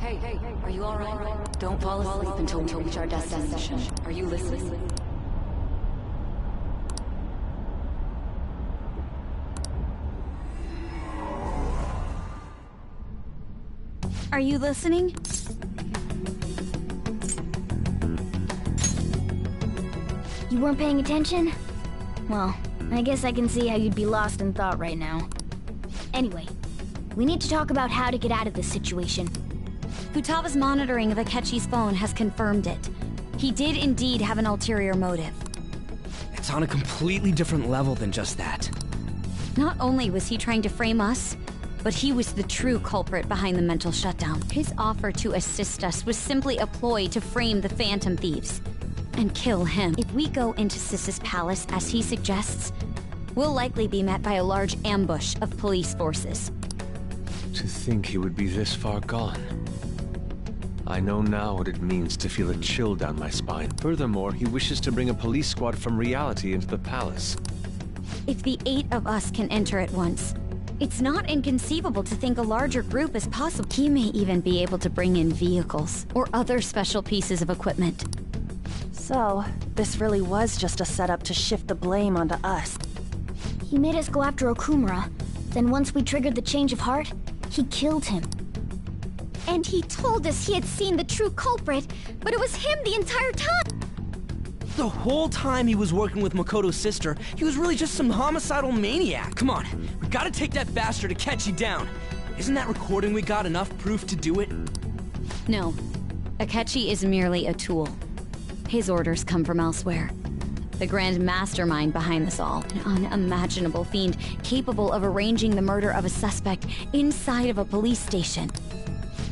are you alright? Don't fall asleep until we reach our destination. Are you listening? Are you listening? You weren't paying attention? Well, I guess I can see how you'd be lost in thought right now. Anyway, we need to talk about how to get out of this situation. Futaba's monitoring of Akechi's phone has confirmed it. He did indeed have an ulterior motive. It's on a completely different level than just that. Not only was he trying to frame us, but he was the true culprit behind the mental shutdown. His offer to assist us was simply a ploy to frame the Phantom Thieves and kill him. If we go into Sis's palace as he suggests, we'll likely be met by a large ambush of police forces. To think he would be this far gone. I know now what it means to feel a chill down my spine. Furthermore, he wishes to bring a police squad from reality into the palace. If the 8 of us can enter at once, it's not inconceivable to think a larger group is possible. He may even be able to bring in vehicles or other special pieces of equipment. So, this really was just a setup to shift the blame onto us. He made us go after Okumura. Then once we triggered the change of heart, he killed him. And he told us he had seen the true culprit, but it was him the entire time! The whole time he was working with Makoto's sister, he was really just some homicidal maniac. Come on, we gotta take that bastard Akechi down. Isn't that recording we got enough proof to do it? No. Akechi is merely a tool. His orders come from elsewhere. The grand mastermind behind this all. An unimaginable fiend capable of arranging the murder of a suspect inside of a police station.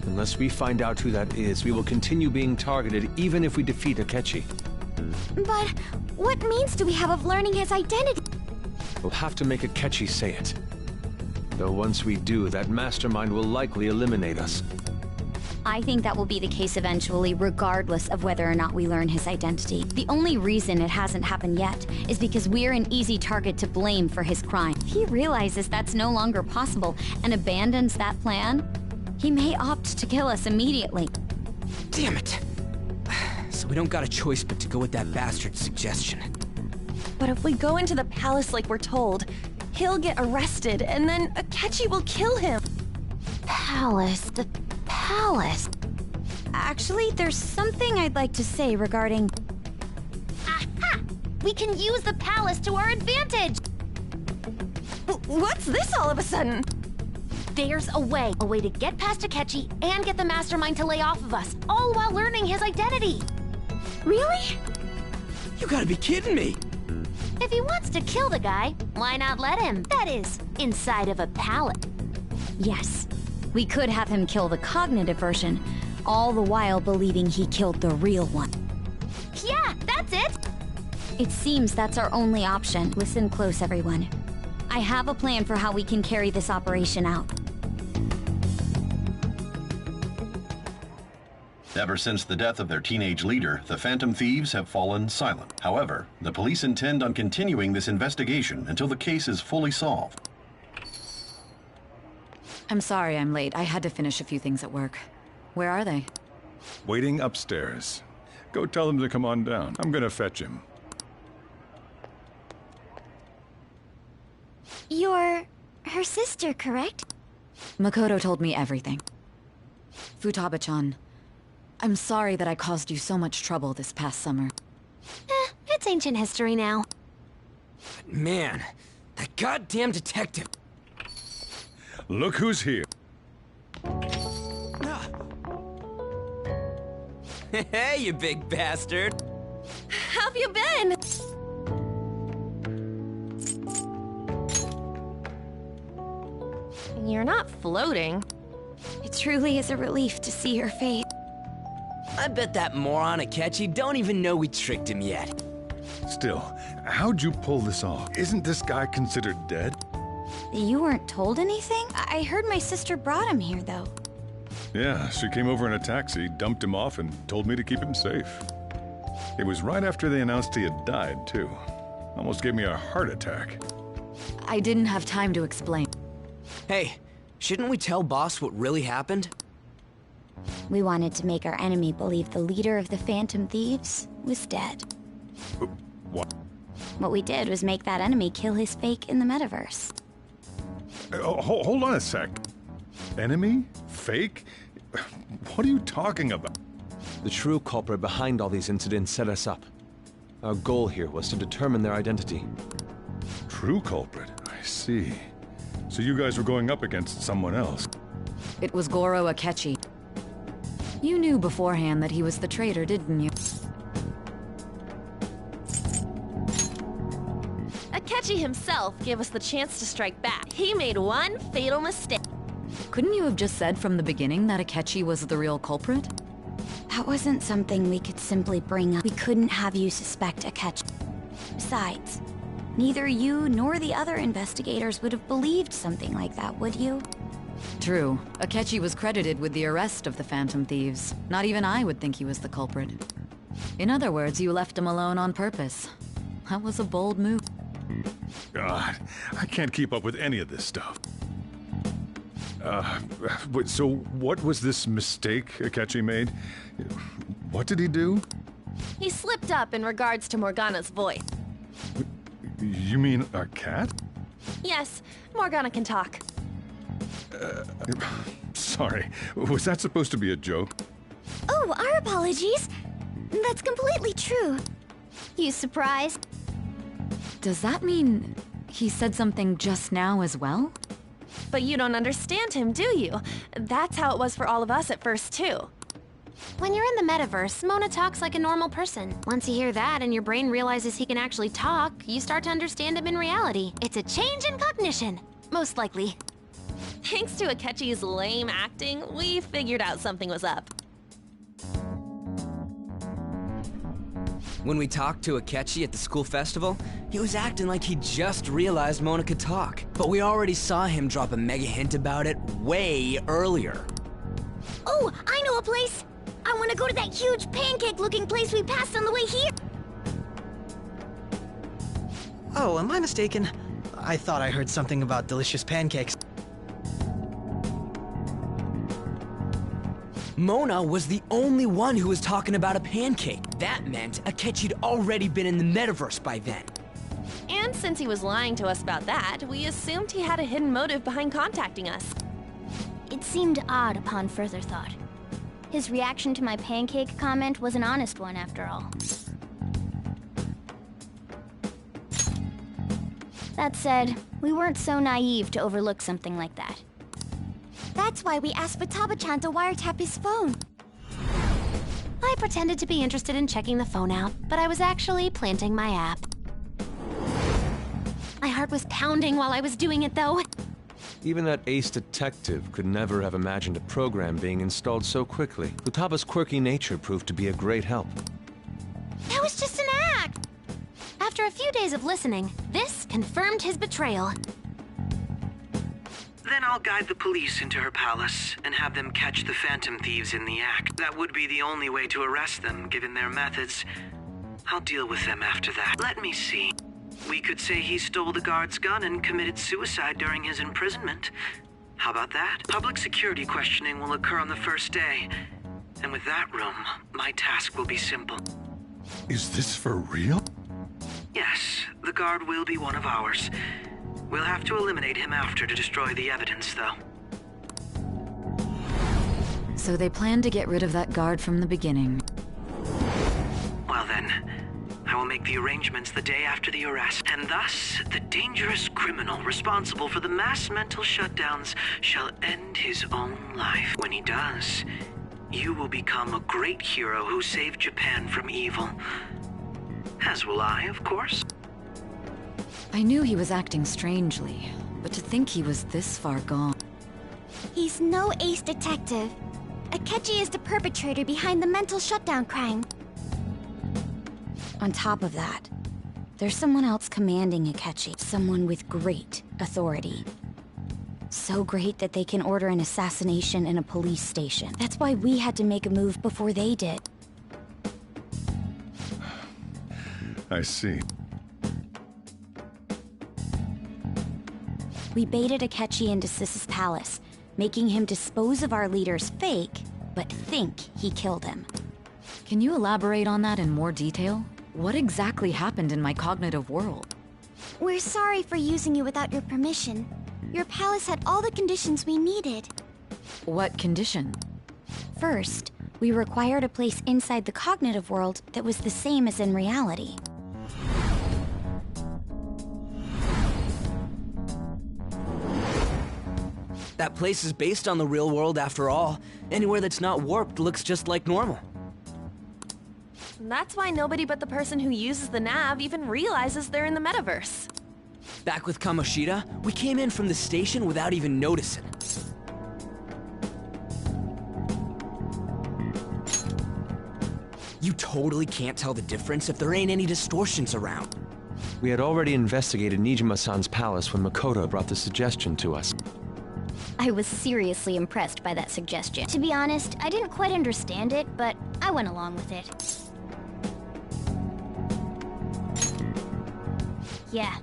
Unless we find out who that is, we will continue being targeted even if we defeat Akechi. But what means do we have of learning his identity? We'll have to make Akechi say it. Though once we do, that mastermind will likely eliminate us. I think that will be the case eventually, regardless of whether or not we learn his identity. The only reason it hasn't happened yet is because we're an easy target to blame for his crime. If he realizes that's no longer possible and abandons that plan, he may opt to kill us immediately. Damn it. So we don't got a choice but to go with that bastard's suggestion. But if we go into the palace like we're told, he'll get arrested, and then Akechi will kill him. The palace. Actually, there's something I'd like to say regarding... Aha! We can use the palace to our advantage! What's this all of a sudden? There's a way to get past Akechi and get the mastermind to lay off of us, all while learning his identity. Really? You gotta be kidding me! If he wants to kill the guy, why not let him? That is, inside of a palace. Yes. We could have him kill the cognitive version, all the while believing he killed the real one. Yeah, that's it! It seems that's our only option. Listen close, everyone. I have a plan for how we can carry this operation out. Ever since the death of their teenage leader, the Phantom Thieves have fallen silent. However, the police intend on continuing this investigation until the case is fully solved. I'm sorry I'm late. I had to finish a few things at work. Where are they? Waiting upstairs. Go tell them to come on down. I'm gonna fetch him. You're her sister, correct? Makoto told me everything. Futaba-chan, I'm sorry that I caused you so much trouble this past summer. It's ancient history now. Man, that goddamn detective. Look who's here. Hey, you big bastard. How have you been? You're not floating. It truly is a relief to see your face. I bet that moron Akechi don't even know we tricked him yet. Still, how'd you pull this off? Isn't this guy considered dead? You weren't told anything? I heard my sister brought him here, though. Yeah, she came over in a taxi, dumped him off, and told me to keep him safe. It was right after they announced he had died, too. Almost gave me a heart attack. I didn't have time to explain. Hey, shouldn't we tell boss what really happened? We wanted to make our enemy believe the leader of the Phantom Thieves was dead. What? What we did was make that enemy kill his fake in the metaverse. Hold on a sec. Enemy? Fake? What are you talking about? The true culprit behind all these incidents set us up. Our goal here was to determine their identity. True culprit? I see. So you guys were going up against someone else? It was Goro Akechi. You knew beforehand that he was the traitor, didn't you? Akechi himself gave us the chance to strike back. He made one fatal mistake. Couldn't you have just said from the beginning that Akechi was the real culprit? That wasn't something we could simply bring up. We couldn't have you suspect Akechi. Besides, neither you nor the other investigators would have believed something like that, would you? True. Akechi was credited with the arrest of the Phantom Thieves. Not even I would think he was the culprit. In other words, you left him alone on purpose. That was a bold move. God, I can't keep up with any of this stuff. So what was this mistake Akechi made? What did he do? He slipped up in regards to Morgana's voice. You mean a cat? Yes, Morgana can talk. Sorry, was that supposed to be a joke? Oh, our apologies. That's completely true. You surprised? Does that mean he said something just now as well? But you don't understand him, do you? That's how it was for all of us at first, too. When you're in the metaverse, Mona talks like a normal person. Once you hear that and your brain realizes he can actually talk, you start to understand him in reality. It's a change in cognition, most likely. Thanks to Akechi's lame acting, we figured out something was up. When we talked to Akechi at the school festival, he was acting like he just realized Mona could talk. But we already saw him drop a mega hint about it way earlier. Oh, I know a place! I want to go to that huge pancake-looking place we passed on the way here! Oh, am I mistaken? I thought I heard something about delicious pancakes. Mona was the only one who was talking about a pancake. That meant Akechi'd already been in the metaverse by then. And since he was lying to us about that, we assumed he had a hidden motive behind contacting us. It seemed odd upon further thought. His reaction to my pancake comment was an honest one, after all. That said, we weren't so naive to overlook something like that. That's why we asked Futaba-chan to wiretap his phone. I pretended to be interested in checking the phone out, but I was actually planting my app. My heart was pounding while I was doing it, though. Even that ace detective could never have imagined a program being installed so quickly. Futaba's quirky nature proved to be a great help. That was just an act! After a few days of listening, this confirmed his betrayal. Then I'll guide the police into her palace and have them catch the Phantom Thieves in the act. That would be the only way to arrest them, given their methods. I'll deal with them after that. Let me see. We could say he stole the guard's gun and committed suicide during his imprisonment. How about that? Public security questioning will occur on the first day. And with that room, my task will be simple. Is this for real? Yes, the guard will be one of ours. We'll have to eliminate him after to destroy the evidence, though. So they planned to get rid of that guard from the beginning. Well then, I will make the arrangements the day after the arrest, and thus, the dangerous criminal responsible for the mass mental shutdowns shall end his own life. When he does, you will become a great hero who saved Japan from evil. As will I, of course. I knew he was acting strangely, but to think he was this far gone. He's no ace detective. Akechi is the perpetrator behind the mental shutdown crime. On top of that, there's someone else commanding Akechi. Someone with great authority. So great that they can order an assassination in a police station. That's why we had to make a move before they did. I see. We baited Akechi into Sis's palace, making him dispose of our leader's fake, but think he killed him. Can you elaborate on that in more detail? What exactly happened in my cognitive world? We're sorry for using you without your permission. Your palace had all the conditions we needed. What condition? First, we required a place inside the cognitive world that was the same as in reality. That place is based on the real world after all. Anywhere that's not warped looks just like normal. That's why nobody but the person who uses the nav even realizes they're in the metaverse. Back with Kamoshida, we came in from the station without even noticing. You totally can't tell the difference if there ain't any distortions around. We had already investigated Nijima-san's palace when Makoto brought the suggestion to us. I was seriously impressed by that suggestion. To be honest, I didn't quite understand it, but I went along with it. Yeah,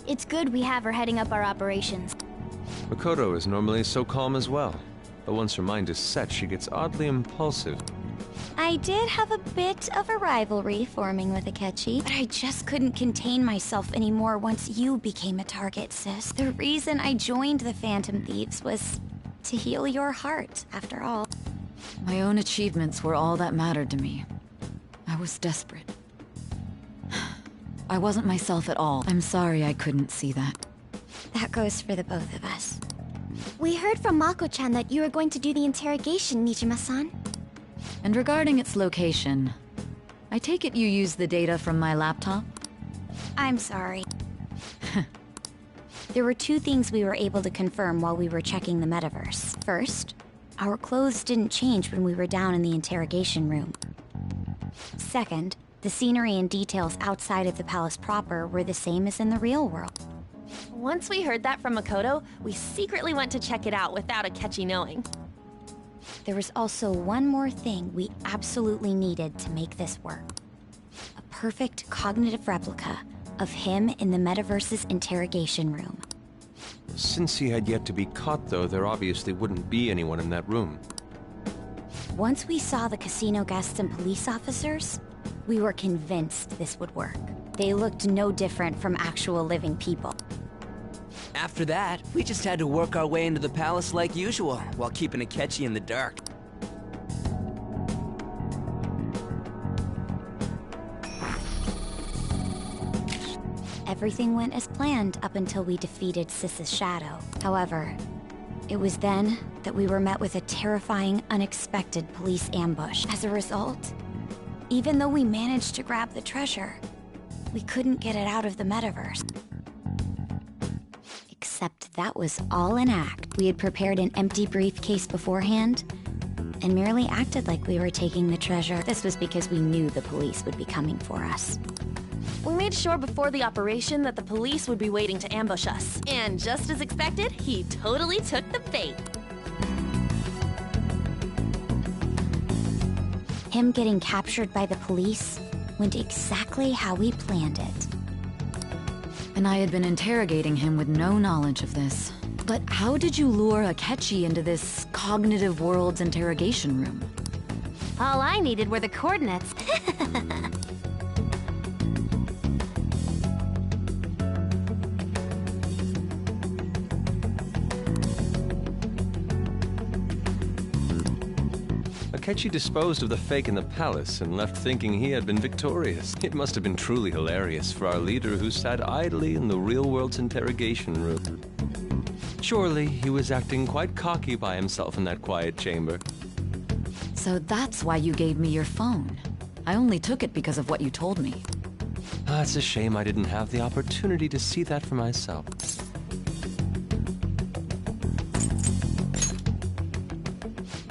it's good we have her heading up our operations. Makoto is normally so calm as well, but once her mind is set, she gets oddly impulsive. I did have a bit of a rivalry forming with Akechi, but I just couldn't contain myself anymore once you became a target, sis. The reason I joined the Phantom Thieves was to heal your heart, after all. My own achievements were all that mattered to me. I was desperate. I wasn't myself at all. I'm sorry I couldn't see that. That goes for the both of us. We heard from Mako-chan that you were going to do the interrogation, Nijima-san. And regarding its location, I take it you used the data from my laptop? I'm sorry. There were two things we were able to confirm while we were checking the metaverse. First, our clothes didn't change when we were down in the interrogation room. Second, the scenery and details outside of the palace proper were the same as in the real world. Once we heard that from Makoto, we secretly went to check it out without Akechi knowing. There was also one more thing we absolutely needed to make this work. A perfect cognitive replica of him in the metaverse's interrogation room. Since he had yet to be caught, though, there obviously wouldn't be anyone in that room. Once we saw the casino guests and police officers, we were convinced this would work. They looked no different from actual living people. After that, we just had to work our way into the palace like usual, while keeping Akechi in the dark. Everything went as planned up until we defeated Sis's shadow. However, it was then that we were met with a terrifying, unexpected police ambush. As a result, even though we managed to grab the treasure, we couldn't get it out of the metaverse. Except that was all an act. We had prepared an empty briefcase beforehand and merely acted like we were taking the treasure. This was because we knew the police would be coming for us. We made sure before the operation that the police would be waiting to ambush us. And just as expected, he totally took the bait. Him getting captured by the police went exactly how we planned it. And I had been interrogating him with no knowledge of this. But how did you lure Akechi into this cognitive world's interrogation room? All I needed were the coordinates. Akechi disposed of the fake in the palace and left thinking he had been victorious. It must have been truly hilarious for our leader who sat idly in the real world's interrogation room. Surely he was acting quite cocky by himself in that quiet chamber. So that's why you gave me your phone. I only took it because of what you told me. It's a shame I didn't have the opportunity to see that for myself.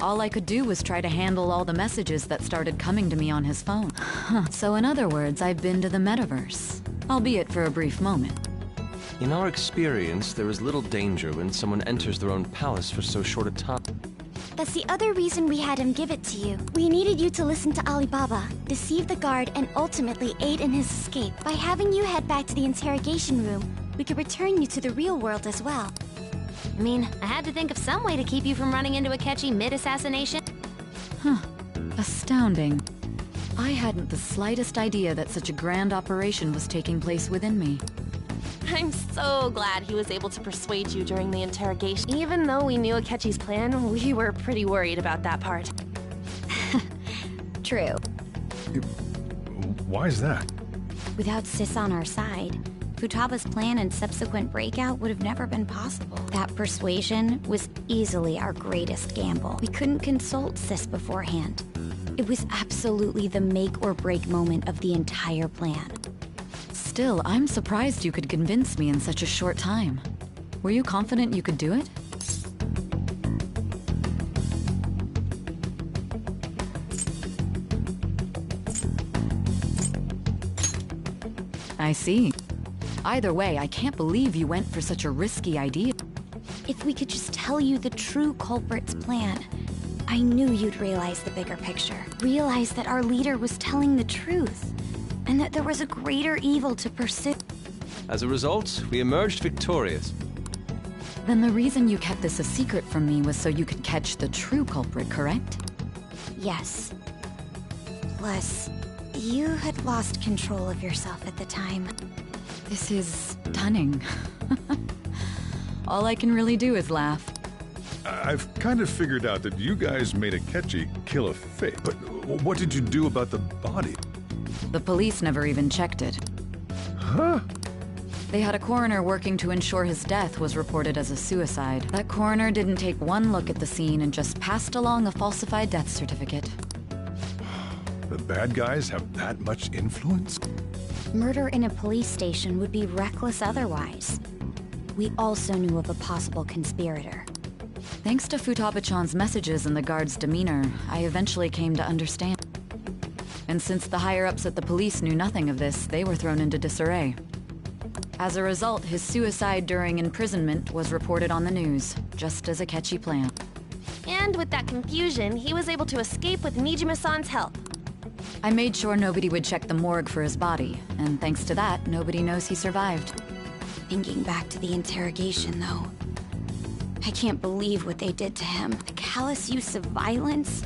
All I could do was try to handle all the messages that started coming to me on his phone. So in other words, I've been to the metaverse, albeit for a brief moment. In our experience, there is little danger when someone enters their own palace for so short a time. That's the other reason we had him give it to you. We needed you to listen to Alibaba, deceive the guard, and ultimately aid in his escape. By having you head back to the interrogation room, we could return you to the real world as well. I mean, I had to think of some way to keep you from running into Akechi mid-assassination. Astounding. I hadn't the slightest idea that such a grand operation was taking place within me. I'm so glad he was able to persuade you during the interrogation. Even though we knew Akechi's plan, we were pretty worried about that part. True. Why is that? Without Sis on our side, Futaba's plan and subsequent breakout would have never been possible. That persuasion was easily our greatest gamble. We couldn't consult Sis beforehand. It was absolutely the make or break moment of the entire plan. Still, I'm surprised you could convince me in such a short time. Were you confident you could do it? I see. Either way, I can't believe you went for such a risky idea. If we could just tell you the true culprit's plan, I knew you'd realize the bigger picture. Realize that our leader was telling the truth, and that there was a greater evil to pursue. As a result, we emerged victorious. Then the reason you kept this a secret from me was so you could catch the true culprit, correct? Yes. Plus, you had lost control of yourself at the time. This is stunning. All I can really do is laugh. I've kind of figured out that you guys made Akechi kill a fake, but what did you do about the body? The police never even checked it. Huh? They had a coroner working to ensure his death was reported as a suicide. That coroner didn't take one look at the scene and just passed along a falsified death certificate. The bad guys have that much influence? Murder in a police station would be reckless otherwise. We also knew of a possible conspirator. Thanks to Futaba-chan's messages and the guard's demeanor, I eventually came to understand. And since the higher-ups at the police knew nothing of this, they were thrown into disarray. As a result, his suicide during imprisonment was reported on the news, just as Akechi planned. And with that confusion, he was able to escape with Nijima-san's help. I made sure nobody would check the morgue for his body, and thanks to that, nobody knows he survived. Thinking back to the interrogation, though, I can't believe what they did to him. The callous use of violence,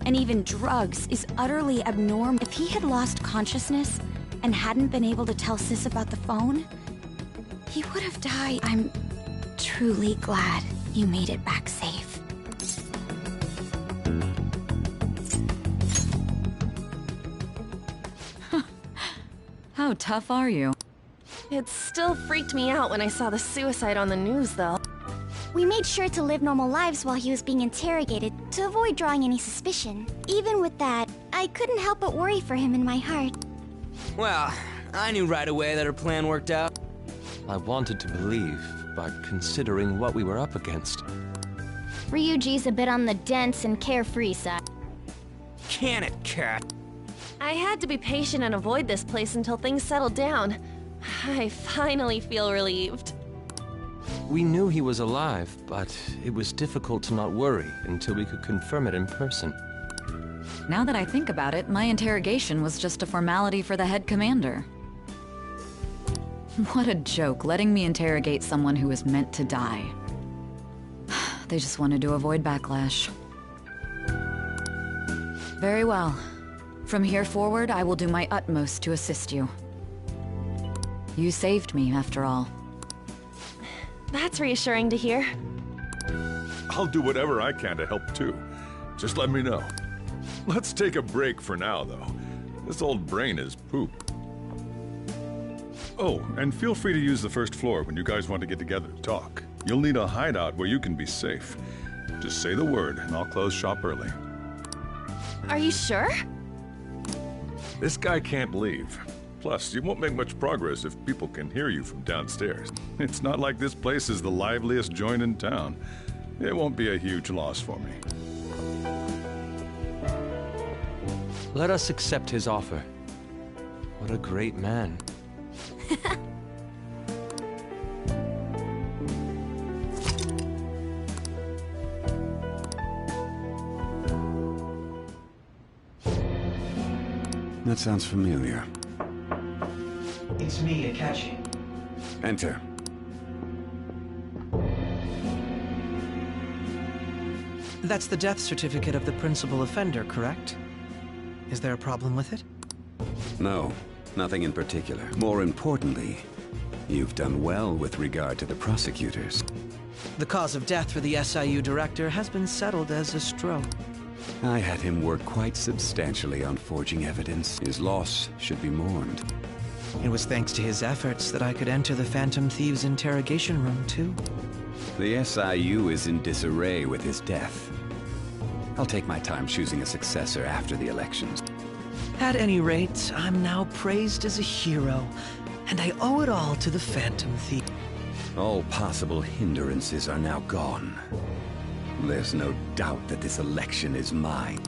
and even drugs, is utterly abnormal. If he had lost consciousness and hadn't been able to tell Sis about the phone, he would have died. I'm truly glad you made it back safe. How tough are you? It still freaked me out when I saw the suicide on the news, though. We made sure to live normal lives while he was being interrogated to avoid drawing any suspicion. Even with that, I couldn't help but worry for him in my heart. Well, I knew right away that her plan worked out. I wanted to believe, but considering what we were up against. Ryuji's a bit on the dense and carefree side. Can it, Cat? I had to be patient and avoid this place until things settled down. I finally feel relieved. We knew he was alive, but it was difficult to not worry until we could confirm it in person. Now that I think about it, my interrogation was just a formality for the head commander. What a joke, letting me interrogate someone who was meant to die. They just wanted to avoid backlash. Very well. From here forward, I will do my utmost to assist you. You saved me, after all. That's reassuring to hear. I'll do whatever I can to help too. Just let me know. Let's take a break for now, though. This old brain is poop. Oh, and feel free to use the first floor when you guys want to get together to talk. You'll need a hideout where you can be safe. Just say the word, and I'll close shop early. Are you sure? This guy can't leave. Plus, you won't make much progress if people can hear you from downstairs. It's not like this place is the liveliest joint in town. It won't be a huge loss for me. Let us accept his offer. What a great man. That sounds familiar. It's me, Akechi. Enter. That's the death certificate of the principal offender, correct? Is there a problem with it? No, nothing in particular. More importantly, you've done well with regard to the prosecutors. The cause of death for the SIU director has been settled as a stroke. I had him work quite substantially on forging evidence. His loss should be mourned. It was thanks to his efforts that I could enter the Phantom Thieves' interrogation room, too. The SIU is in disarray with his death. I'll take my time choosing a successor after the elections. At any rate, I'm now praised as a hero, and I owe it all to the Phantom Thief. All possible hindrances are now gone. There's no doubt that this election is mine.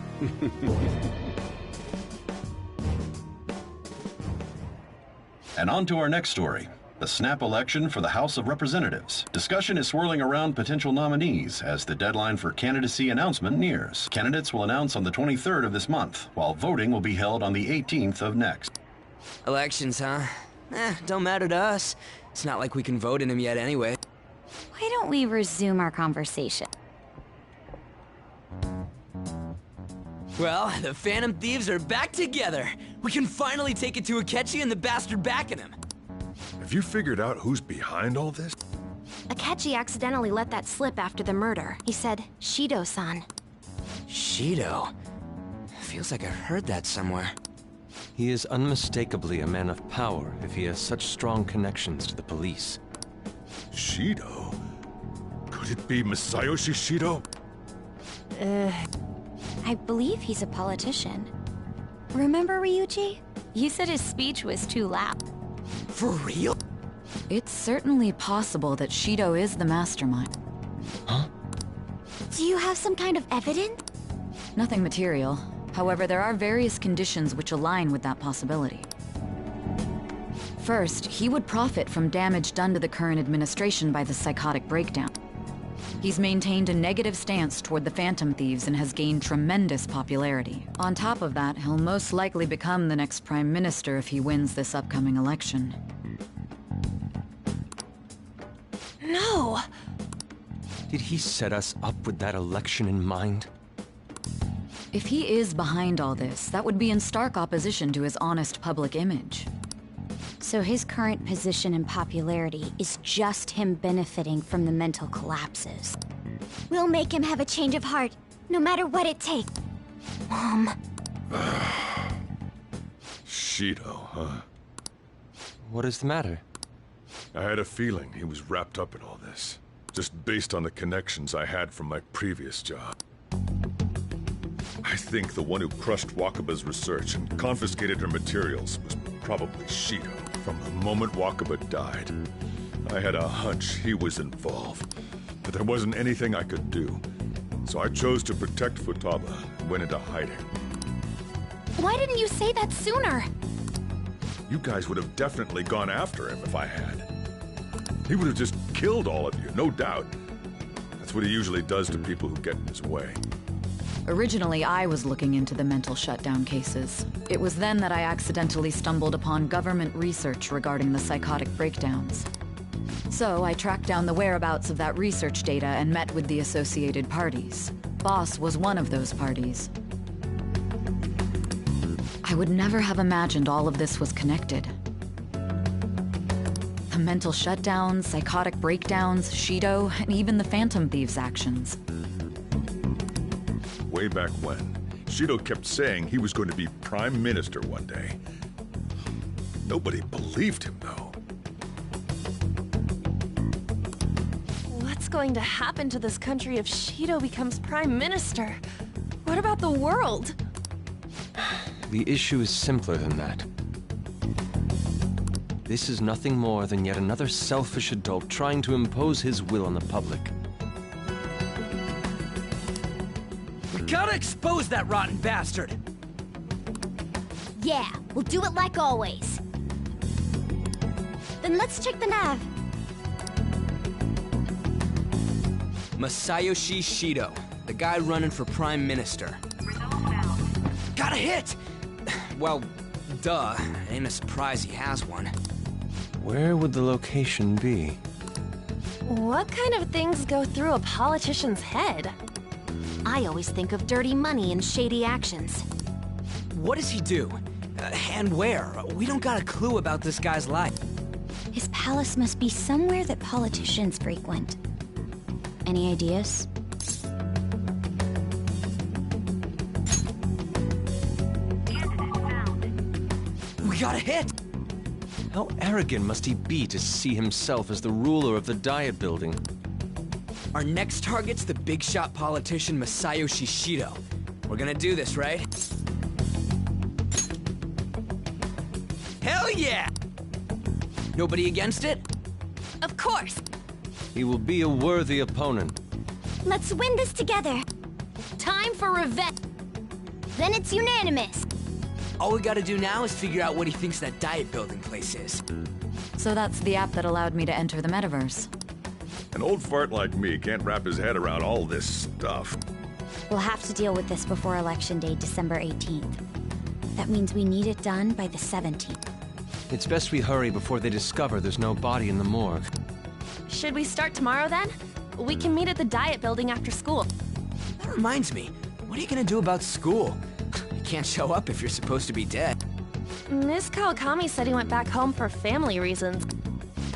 And on to our next story. The snap election for the House of Representatives. Discussion is swirling around potential nominees as the deadline for candidacy announcement nears. Candidates will announce on the 23rd of this month, while voting will be held on the 18th of next. Elections, huh? Don't matter to us. It's not like we can vote in them yet anyway. Why don't we resume our conversation? Well, the Phantom Thieves are back together. We can finally take it to Akechi and the bastard backing him. Have you figured out who's behind all this? Akechi accidentally let that slip after the murder. He said, Shido-san. Shido? Feels like I heard that somewhere. He is unmistakably a man of power if he has such strong connections to the police. Shido? Could it be Masayoshi Shido? I believe he's a politician. Remember, Ryuji? You said his speech was too loud. For real? It's certainly possible that Shido is the mastermind. Huh? Do you have some kind of evidence? Nothing material. However, there are various conditions which align with that possibility. First, he would profit from damage done to the current administration by the psychotic breakdown. He's maintained a negative stance toward the Phantom Thieves and has gained tremendous popularity. On top of that, he'll most likely become the next Prime Minister if he wins this upcoming election. No! Did he set us up with that election in mind? If he is behind all this, that would be in stark opposition to his honest public image. So his current position and popularity is just him benefiting from the mental collapses. We'll make him have a change of heart, no matter what it takes. Mom. Shido, huh? What is the matter? I had a feeling he was wrapped up in all this, just based on the connections I had from my previous job. I think the one who crushed Wakaba's research and confiscated her materials was probably Shido. From the moment Wakaba died, I had a hunch he was involved, but there wasn't anything I could do. So I chose to protect Futaba and went into hiding. Why didn't you say that sooner? You guys would have definitely gone after him if I had. He would have just killed all of you, no doubt. That's what he usually does to people who get in his way. Originally, I was looking into the mental shutdown cases. It was then that I accidentally stumbled upon government research regarding the psychotic breakdowns. So I tracked down the whereabouts of that research data and met with the associated parties. Boss was one of those parties. I would never have imagined all of this was connected. The mental shutdowns, psychotic breakdowns, Shido, and even the Phantom Thieves' actions. Way back when, Shido kept saying he was going to be Prime Minister one day. Nobody believed him, though. What's going to happen to this country if Shido becomes Prime Minister? What about the world? The issue is simpler than that. This is nothing more than yet another selfish adult trying to impose his will on the public. We gotta expose that rotten bastard! Yeah, we'll do it like always. Then let's check the nav. Masayoshi Shido, the guy running for Prime Minister. Got a hit! Well, duh. Ain't a surprise he has one. Where would the location be? What kind of things go through a politician's head? I always think of dirty money and shady actions. What does he do? And where? We don't got a clue about this guy's life. His palace must be somewhere that politicians frequent. Any ideas? We got a hit! How arrogant must he be to see himself as the ruler of the Diet Building? Our next target's the big shot politician Masayoshi Shido. We're gonna do this, right? Hell yeah! Nobody against it? Of course! He will be a worthy opponent. Let's win this together. Time for revenge! Then it's unanimous. All we gotta do now is figure out what he thinks that Diet Building place is. So that's the app that allowed me to enter the metaverse. An old fart like me can't wrap his head around all this stuff. We'll have to deal with this before Election Day, December 18th. That means we need it done by the 17th. It's best we hurry before they discover there's no body in the morgue. Should we start tomorrow then? We can meet at the Diet Building after school. That reminds me, what are you gonna do about school? You can't show up if you're supposed to be dead. Miss Kawakami said he went back home for family reasons.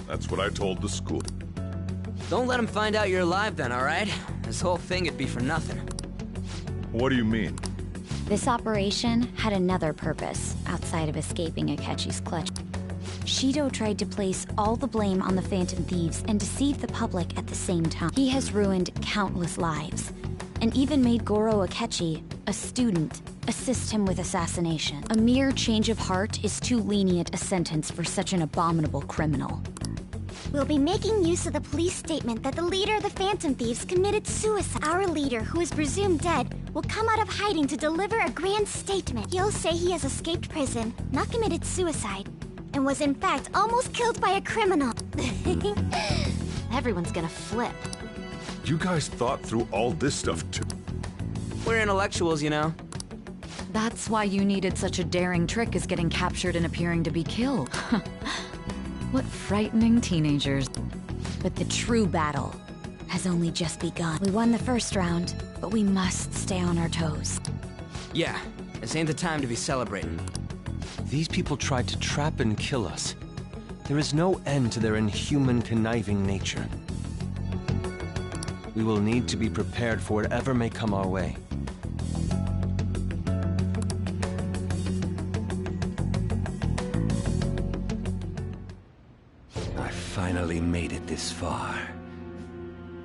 That's what I told the school. Don't let him find out you're alive then, alright? This whole thing would be for nothing. What do you mean? This operation had another purpose outside of escaping Akechi's clutch. Shido tried to place all the blame on the Phantom Thieves and deceive the public at the same time. He has ruined countless lives, and even made Goro Akechi, a student, assist him with assassination. A mere change of heart is too lenient a sentence for such an abominable criminal. We'll be making use of the police statement that the leader of the Phantom Thieves committed suicide. Our leader, who is presumed dead, will come out of hiding to deliver a grand statement. He'll say he has escaped prison, not committed suicide, and was in fact almost killed by a criminal. Everyone's gonna flip. You guys thought through all this stuff too. We're intellectuals, you know. That's why you needed such a daring trick as getting captured and appearing to be killed. What frightening teenagers. But the true battle has only just begun. We won the first round, but we must stay on our toes. Yeah, this ain't the time to be celebrating. These people tried to trap and kill us. There is no end to their inhuman, conniving nature. We will need to be prepared for whatever may come our way. I finally made it this far.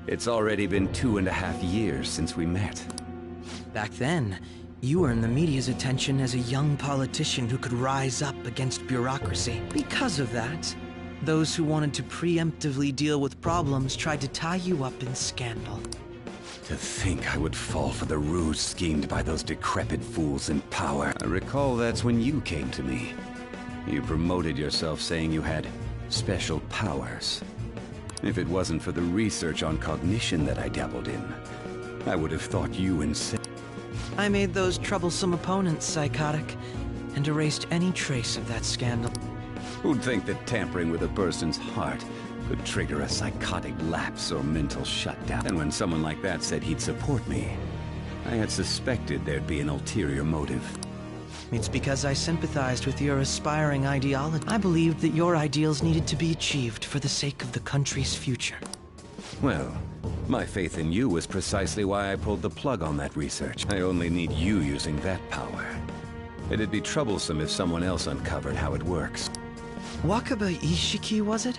It's already been 2.5 years since we met. Back then, you earned the media's attention as a young politician who could rise up against bureaucracy. Because of that, those who wanted to preemptively deal with problems tried to tie you up in scandal. To think I would fall for the ruse schemed by those decrepit fools in power. I recall that's when you came to me. You promoted yourself saying you had special powers. If it wasn't for the research on cognition that I dabbled in, I would have thought you insane. I made those troublesome opponents psychotic, and erased any trace of that scandal. Who'd think that tampering with a person's heart could trigger a psychotic lapse or mental shutdown? And when someone like that said he'd support me, I had suspected there'd be an ulterior motive. It's because I sympathized with your aspiring ideology. I believed that your ideals needed to be achieved for the sake of the country's future. Well, my faith in you was precisely why I pulled the plug on that research. I only need you using that power. It'd be troublesome if someone else uncovered how it works. Wakaba Ishiki, was it?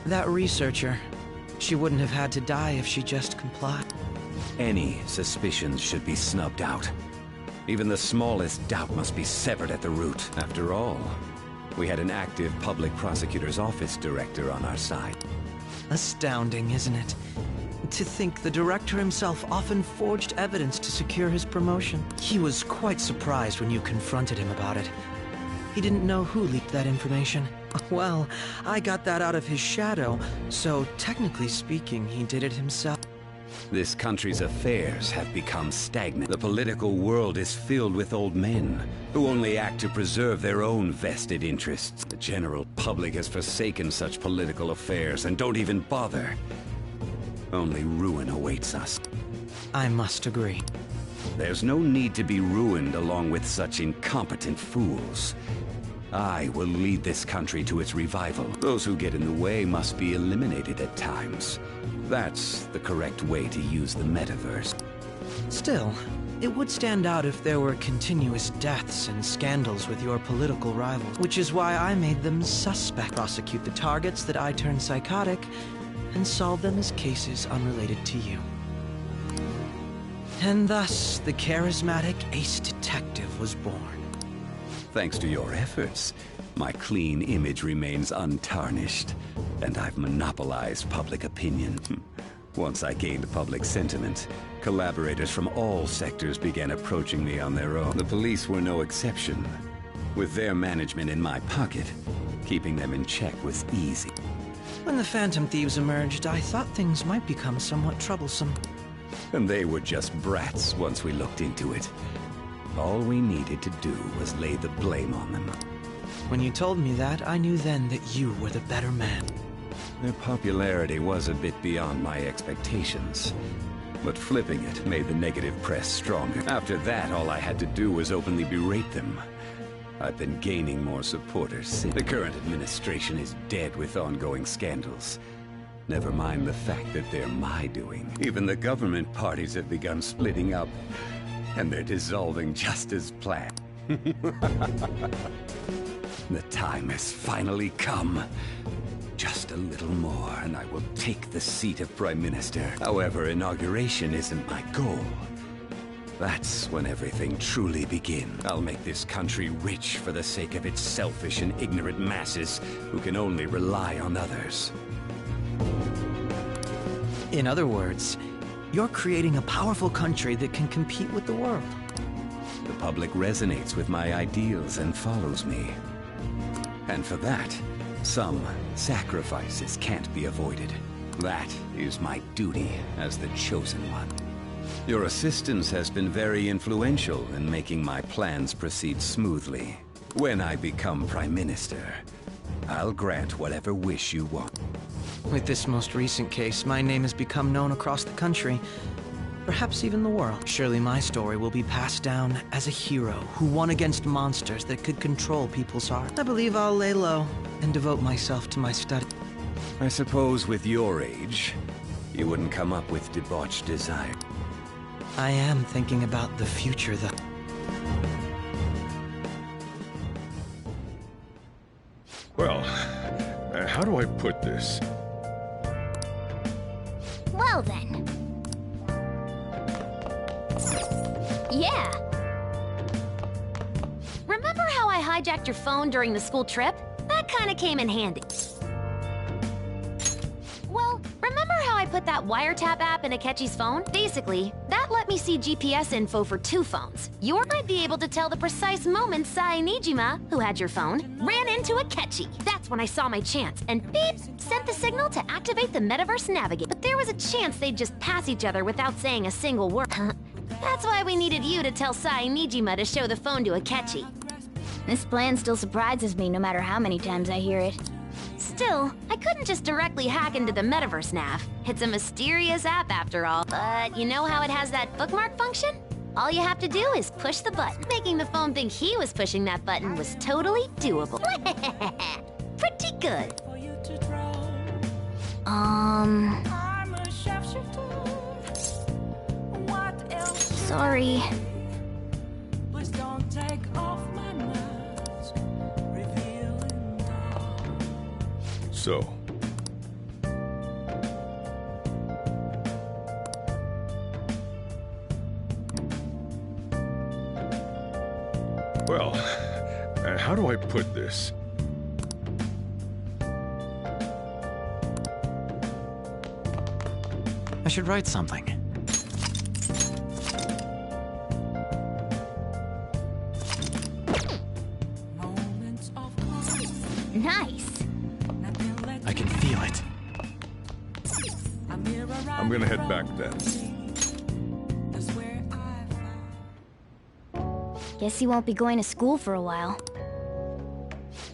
That researcher. She wouldn't have had to die if she just complied. Any suspicions should be snubbed out. Even the smallest doubt must be severed at the root. After all, we had an active public prosecutor's office director on our side. Astounding, isn't it? To think the director himself often forged evidence to secure his promotion. He was quite surprised when you confronted him about it. He didn't know who leaked that information. Well, I got that out of his shadow, so technically speaking, he did it himself. This country's affairs have become stagnant. The political world is filled with old men who only act to preserve their own vested interests. The general public has forsaken such political affairs and don't even bother. Only ruin awaits us. I must agree. There's no need to be ruined along with such incompetent fools. I will lead this country to its revival. Those who get in the way must be eliminated at times. That's the correct way to use the metaverse. Still, it would stand out if there were continuous deaths and scandals with your political rivals, which is why I made them suspect. Prosecute the targets that I turned psychotic, and solve them as cases unrelated to you. And thus, the charismatic ace detective was born. Thanks to your efforts, my clean image remains untarnished, and I've monopolized public opinion. Once I gained public sentiment, collaborators from all sectors began approaching me on their own. The police were no exception. With their management in my pocket, keeping them in check was easy. When the Phantom Thieves emerged, I thought things might become somewhat troublesome. And they were just brats once we looked into it. All we needed to do was lay the blame on them. When you told me that, I knew then that you were the better man. Their popularity was a bit beyond my expectations. But flipping it made the negative press stronger. After that, all I had to do was openly berate them. I've been gaining more supporters since. The current administration is dead with ongoing scandals. Never mind the fact that they're my doing. Even the government parties have begun splitting up, and they're dissolving just as planned. The time has finally come. Just a little more, and I will take the seat of Prime Minister. However, inauguration isn't my goal. That's when everything truly begins. I'll make this country rich for the sake of its selfish and ignorant masses who can only rely on others. In other words, you're creating a powerful country that can compete with the world. The public resonates with my ideals and follows me. And for that, some sacrifices can't be avoided. That is my duty as the chosen one. Your assistance has been very influential in making my plans proceed smoothly. When I become Prime Minister, I'll grant whatever wish you want. With this most recent case, my name has become known across the country, perhaps even the world. Surely my story will be passed down as a hero who won against monsters that could control people's hearts. I believe I'll lay low and devote myself to my study. I suppose with your age, you wouldn't come up with debauched desire. I am thinking about the future, though. Well, how do I put this? Well then. Yeah. Remember how I hijacked your phone during the school trip? That kinda came in handy. Well, remember how I put that wiretap app in Akechi's phone? Basically, that let me see GPS info for 2 phones. I'd be able to tell the precise moment Sae Nijima, who had your phone, ran into Akechi. That's when I saw my chance, and beep, sent the signal to activate the Metaverse Navigator. But there was a chance they'd just pass each other without saying a single word. That's why we needed you to tell Sae Nijima to show the phone to Akechi. This plan still surprises me no matter how many times I hear it. Still, I couldn't just directly hack into the Metaverse Nav. It's a mysterious app after all. But you know how it has that bookmark function? All you have to do is push the button. Making the phone think he was pushing that button was totally doable. Pretty good. Sorry. So, well, how do I put this? I should write something. Nice. I can feel it. I'm gonna head back then. Guess you won't be going to school for a while.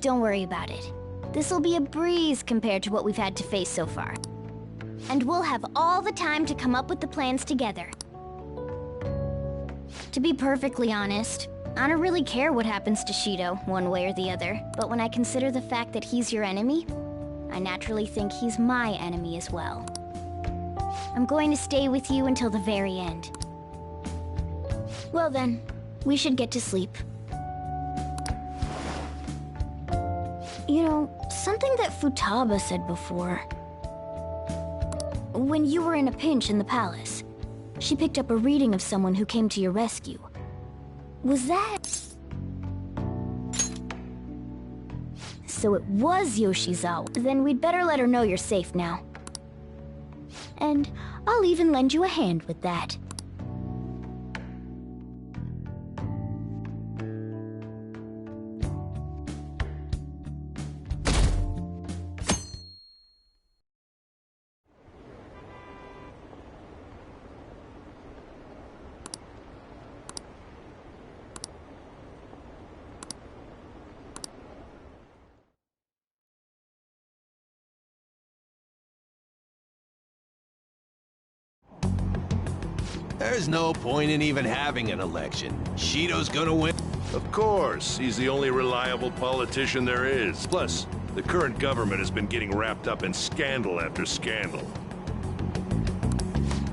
Don't worry about it. This'll be a breeze compared to what we've had to face so far. And we'll have all the time to come up with the plans together. To be perfectly honest, I don't really care what happens to Shido, one way or the other. But when I consider the fact that he's your enemy, I naturally think he's my enemy as well. I'm going to stay with you until the very end. Well then, we should get to sleep. You know, something that Futaba said before. When you were in a pinch in the palace, she picked up a reading of someone who came to your rescue. Was that... So it was Yoshizawa. Then we'd better let her know you're safe now. And I'll even lend you a hand with that. There's no point in even having an election. Shido's gonna win. Of course, he's the only reliable politician there is. Plus, the current government has been getting wrapped up in scandal after scandal.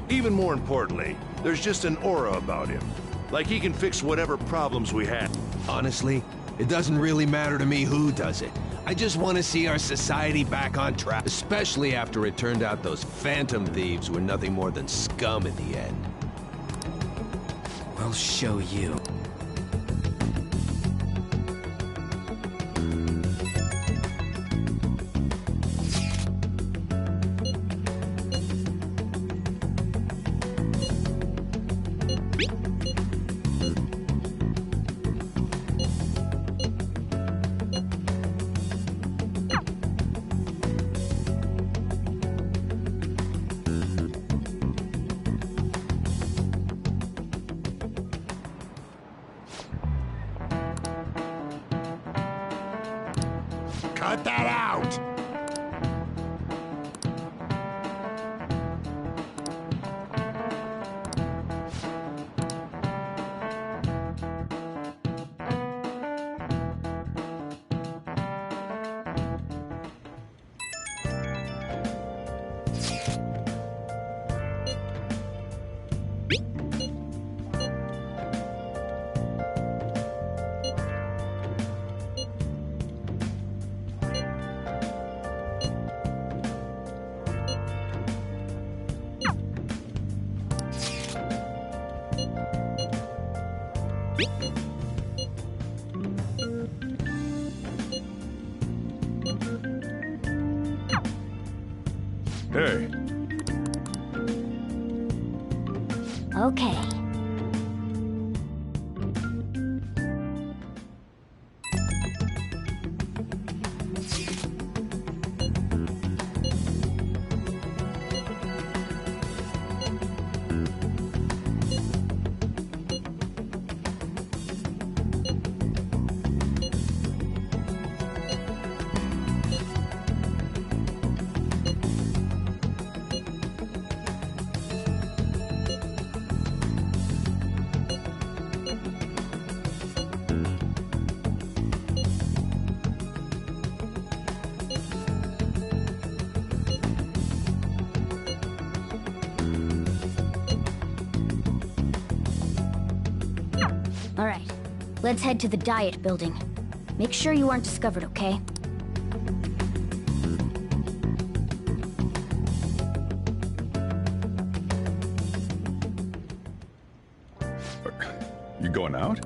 Even more importantly, there's just an aura about him. Like he can fix whatever problems we have. Honestly, it doesn't really matter to me who does it. I just want to see our society back on track, especially after it turned out those phantom thieves were nothing more than scum in the end. I'll show you. Cut that out! Hey. Okay. All right, let's head to the Diet Building. Make sure you aren't discovered, okay? You going out?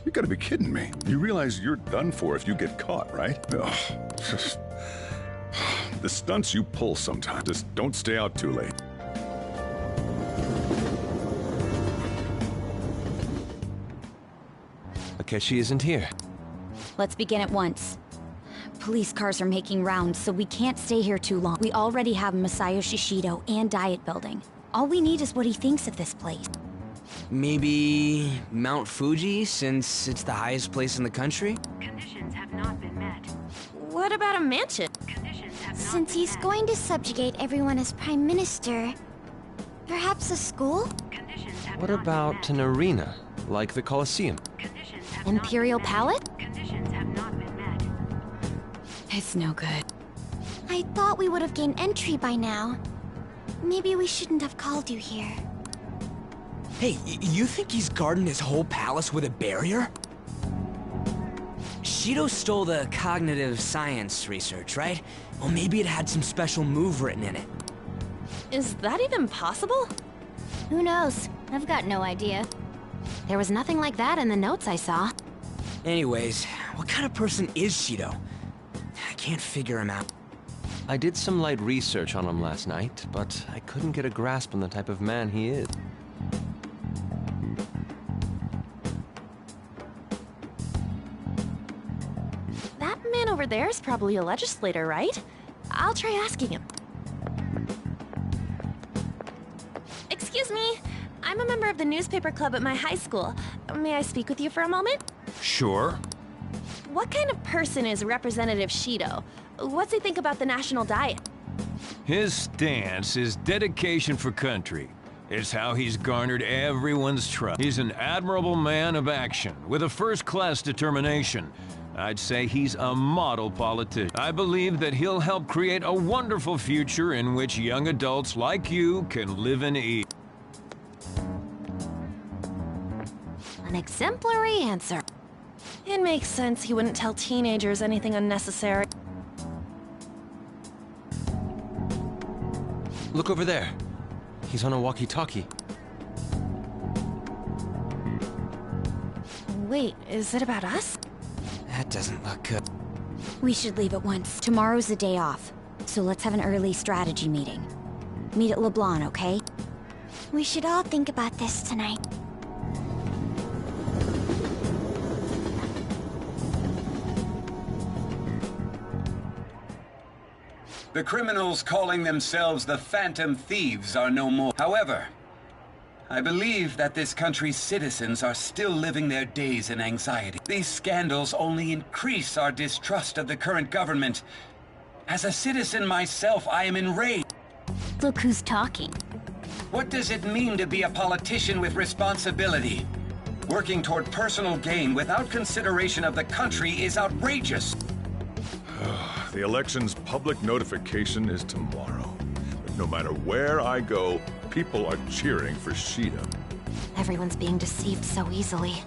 You gotta be kidding me. You realize you're done for if you get caught, right? Ugh, just... The stunts you pull sometimes. Just don't stay out too late. Akechi isn't here. Let's begin at once. Police cars are making rounds, so we can't stay here too long. We already have Masayoshi Shido and Diet Building. All we need is what he thinks of this place. Maybe Mount Fuji, since it's the highest place in the country? Conditions have not been met. What about a mansion? Since he's going to subjugate everyone as Prime Minister, perhaps a school? What about an arena, like the Colosseum? Imperial Palace? It's no good. I thought we would have gained entry by now. Maybe we shouldn't have called you here. Hey, you think he's guarding his whole palace with a barrier? Shido stole the cognitive science research, right? Well, maybe it had some special move written in it. Is that even possible? Who knows? I've got no idea. There was nothing like that in the notes I saw. Anyways, what kind of person is Shido? I can't figure him out. I did some light research on him last night, but I couldn't get a grasp on the type of man he is. That man over there is probably a legislator, right? I'll try asking him. Excuse me. I'm a member of the newspaper club at my high school. May I speak with you for a moment? Sure. What kind of person is Representative Shido? What's he think about the national diet? His stance is dedication for country. It's how he's garnered everyone's trust. He's an admirable man of action, with a first-class determination. I'd say he's a model politician. I believe that he'll help create a wonderful future in which young adults like you can live and eat. An exemplary answer. It makes sense he wouldn't tell teenagers anything unnecessary. Look over there. He's on a walkie-talkie. Wait, is it about us? That doesn't look good. We should leave at once. Tomorrow's the day off, so let's have an early strategy meeting. Meet at LeBlanc, okay? We should all think about this tonight. The criminals calling themselves the Phantom Thieves are no more. However, I believe that this country's citizens are still living their days in anxiety. These scandals only increase our distrust of the current government. As a citizen myself, I am enraged. Look who's talking. What does it mean to be a politician with responsibility? Working toward personal gain without consideration of the country is outrageous. The election's public notification is tomorrow. But no matter where I go, people are cheering for Shido. Everyone's being deceived so easily.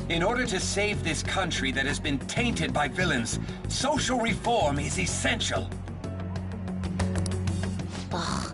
In order to save this country that has been tainted by villains, social reform is essential. Ugh.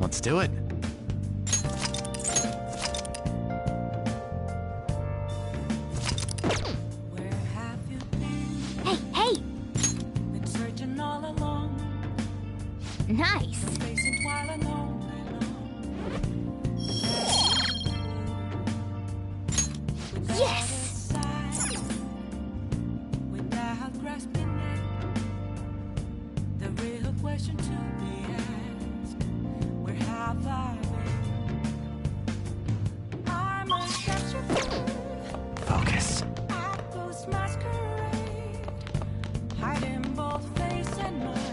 Let's do it. Hey, hey! Nice. Yes! Focus.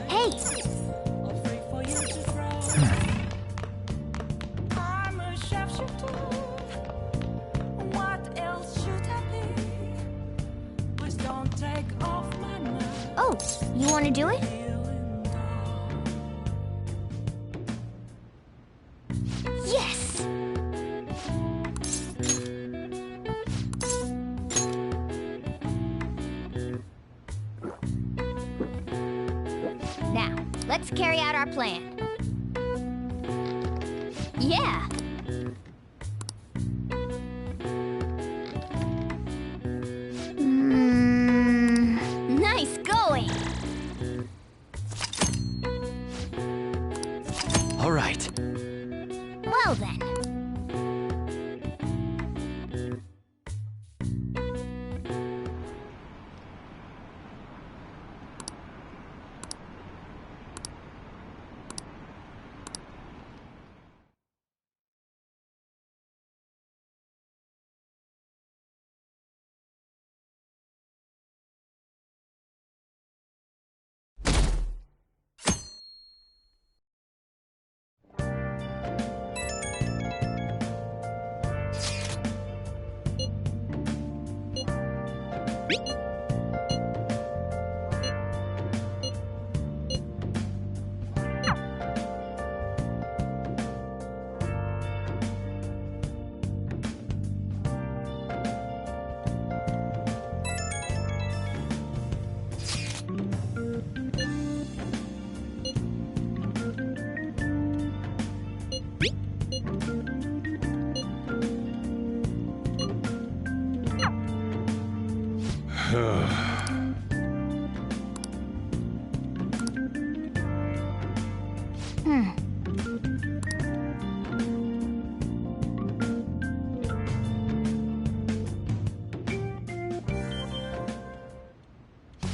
Hey! do it? Yes! Now, let's carry out our plan. Yeah! Nice going! All right. Well then.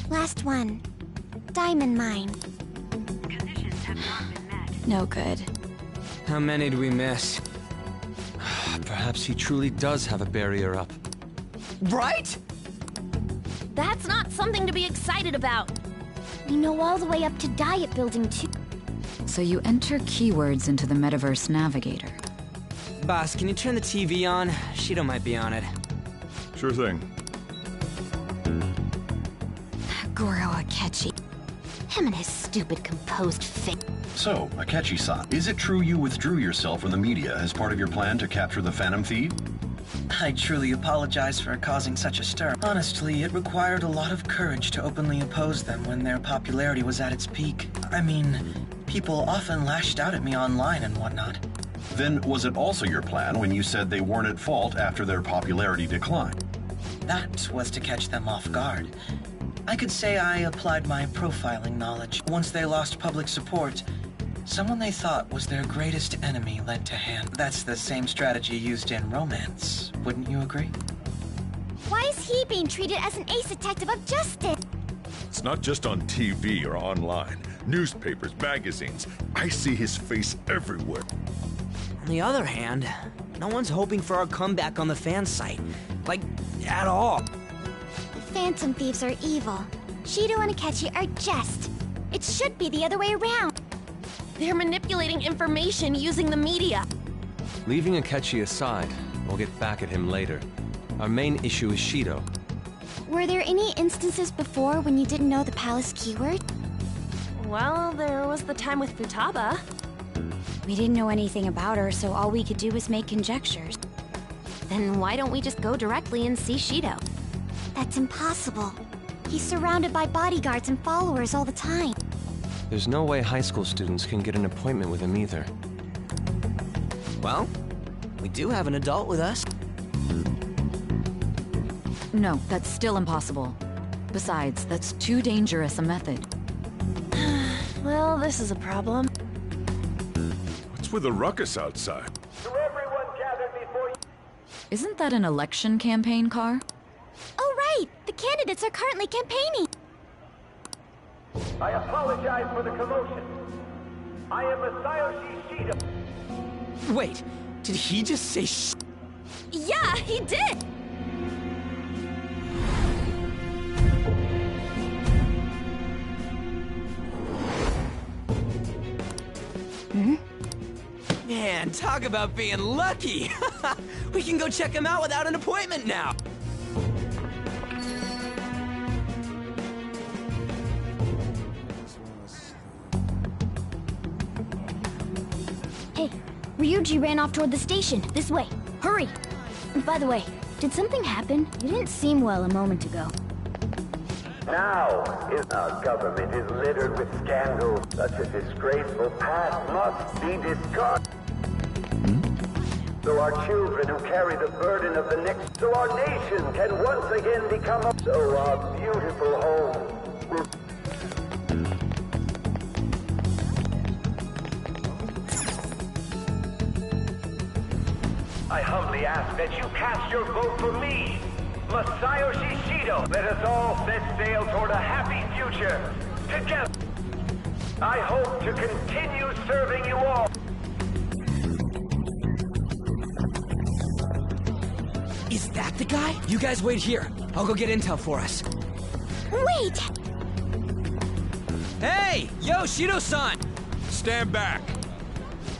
Last one. Diamond mine. Conditions have not been met. No good. How many do we miss? Perhaps he truly does have a barrier up. Right? That's not something to be excited about. We know all the way up to Diet Building 2. So you enter keywords into the Metaverse Navigator. Boss, can you turn the TV on? Shido might be on it. Sure thing. Goro Akechi. Him and his stupid composed face. So, Akechi-san, is it true you withdrew yourself from the media as part of your plan to capture the Phantom Thief? I truly apologize for causing such a stir. Honestly, it required a lot of courage to openly oppose them when their popularity was at its peak. I mean, people often lashed out at me online and whatnot. Then was it also your plan when you said they weren't at fault after their popularity declined? That was to catch them off guard. I could say I applied my profiling knowledge. Once they lost public support, someone they thought was their greatest enemy lent a hand. That's the same strategy used in romance, wouldn't you agree? Why is he being treated as an ace detective of justice? It's not just on TV or online. Newspapers, magazines. I see his face everywhere. On the other hand, no one's hoping for our comeback on the fan site. Like, at all. The Phantom Thieves are evil. Shido and Akechi are just. It should be the other way around. They're manipulating information using the media. Leaving Akechi aside, we'll get back at him later. Our main issue is Shido. Were there any instances before when you didn't know the palace keyword? Well, there was the time with Futaba. We didn't know anything about her, so all we could do was make conjectures. Then why don't we just go directly and see Shido? That's impossible. He's surrounded by bodyguards and followers all the time. There's no way high school students can get an appointment with him either. Well, we do have an adult with us. No, that's still impossible. Besides, that's too dangerous a method. Well, this is a problem. What's with the ruckus outside? Isn't that an election campaign car? Oh right! The candidates are currently campaigning! I apologize for the commotion. I am Masayoshi Shido. Wait, did he just say Yeah, he did! Man, talk about being lucky! We can go check him out without an appointment now! Hey, Ryuji ran off toward the station. This way. Hurry! By the way, did something happen? You didn't seem well a moment ago. Now, our government is littered with scandals. Such a disgraceful past must be discarded. So our children who carry the burden of the next, so our nation can once again become a, so our beautiful home will... I humbly ask that you cast your vote for me, Masayoshi Shido. Let us all set sail toward a happy future, together. I hope to continue serving you all. Is that the guy? You guys wait here. I'll go get intel for us. Wait! Hey! Yo, Shido-san! Stand back.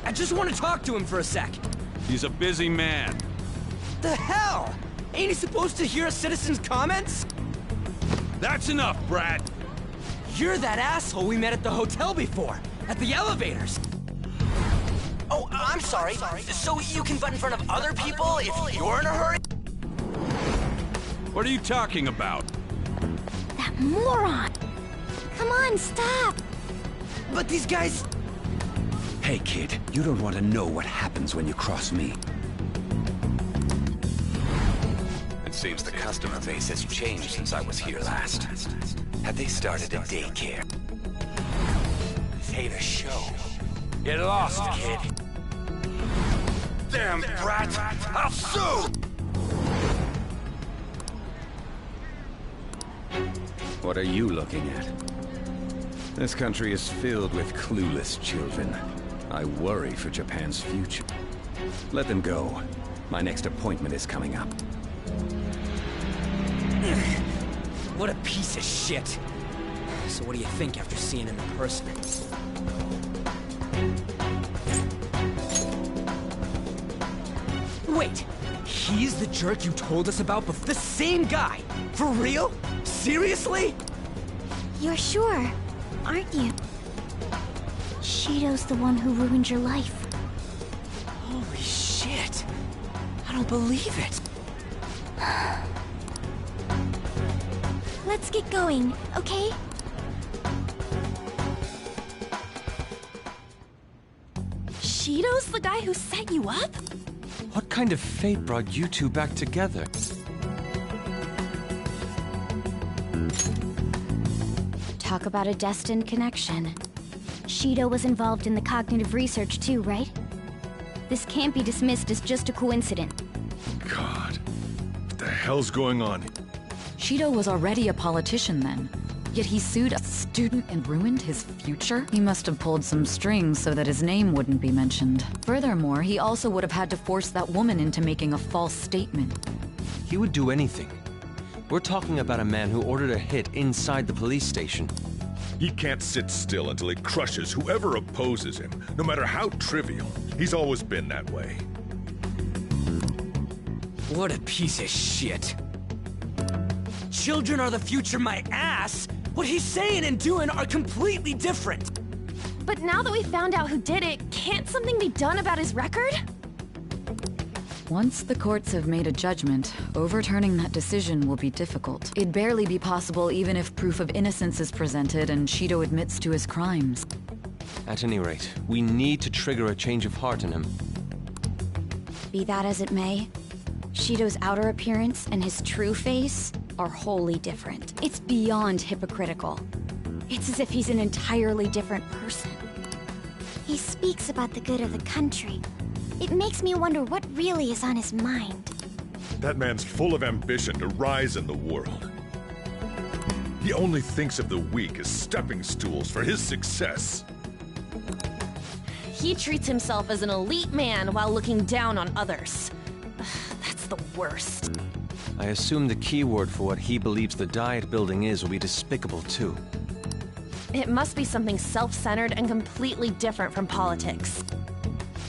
I just want to talk to him for a sec. He's a busy man. The hell? Ain't he supposed to hear a citizen's comments? That's enough, Brad. You're that asshole we met at the hotel before, at the elevators. Oh, I'm sorry. So you can butt in front of other people if you're in a hurry? What are you talking about? That moron! Come on, stop! But these guys... Hey, kid, you don't want to know what happens when you cross me. It seems the customer base has changed since I was here last. Have they started a daycare? Pay the show. Get lost, kid. Damn brat! I'll sue! What are you looking at? This country is filled with clueless children. I worry for Japan's future. Let them go. My next appointment is coming up. What a piece of shit. So what do you think after seeing him in person? Wait, he's the jerk you told us about before? The same guy? For real? Seriously? You're sure, aren't you? Shido's the one who ruined your life. Holy shit. I don't believe it. Let's get going, okay? Shido's the guy who set you up? What kind of fate brought you two back together? Talk about a destined connection. Shido was involved in the cognitive research too, right? This can't be dismissed as just a coincidence. God, what the hell's going on? Shido was already a politician then. Yet he sued a student and ruined his future? He must have pulled some strings so that his name wouldn't be mentioned. Furthermore, he also would have had to force that woman into making a false statement. He would do anything. We're talking about a man who ordered a hit inside the police station. He can't sit still until he crushes whoever opposes him, no matter how trivial. He's always been that way. What a piece of shit. Children are the future, my ass! What he's saying and doing are completely different! But now that we found out who did it, can't something be done about his record? Once the courts have made a judgment, overturning that decision will be difficult. It'd barely be possible even if proof of innocence is presented and Shido admits to his crimes. At any rate, we need to trigger a change of heart in him. Be that as it may, Shido's outer appearance and his true face are wholly different. It's beyond hypocritical. It's as if he's an entirely different person. He speaks about the good of the country. It makes me wonder what really is on his mind. That man's full of ambition to rise in the world. He only thinks of the weak as stepping stools for his success. He treats himself as an elite man while looking down on others. That's the worst. I assume the key word for what he believes the Diet Building is will be despicable too. It must be something self-centered and completely different from politics.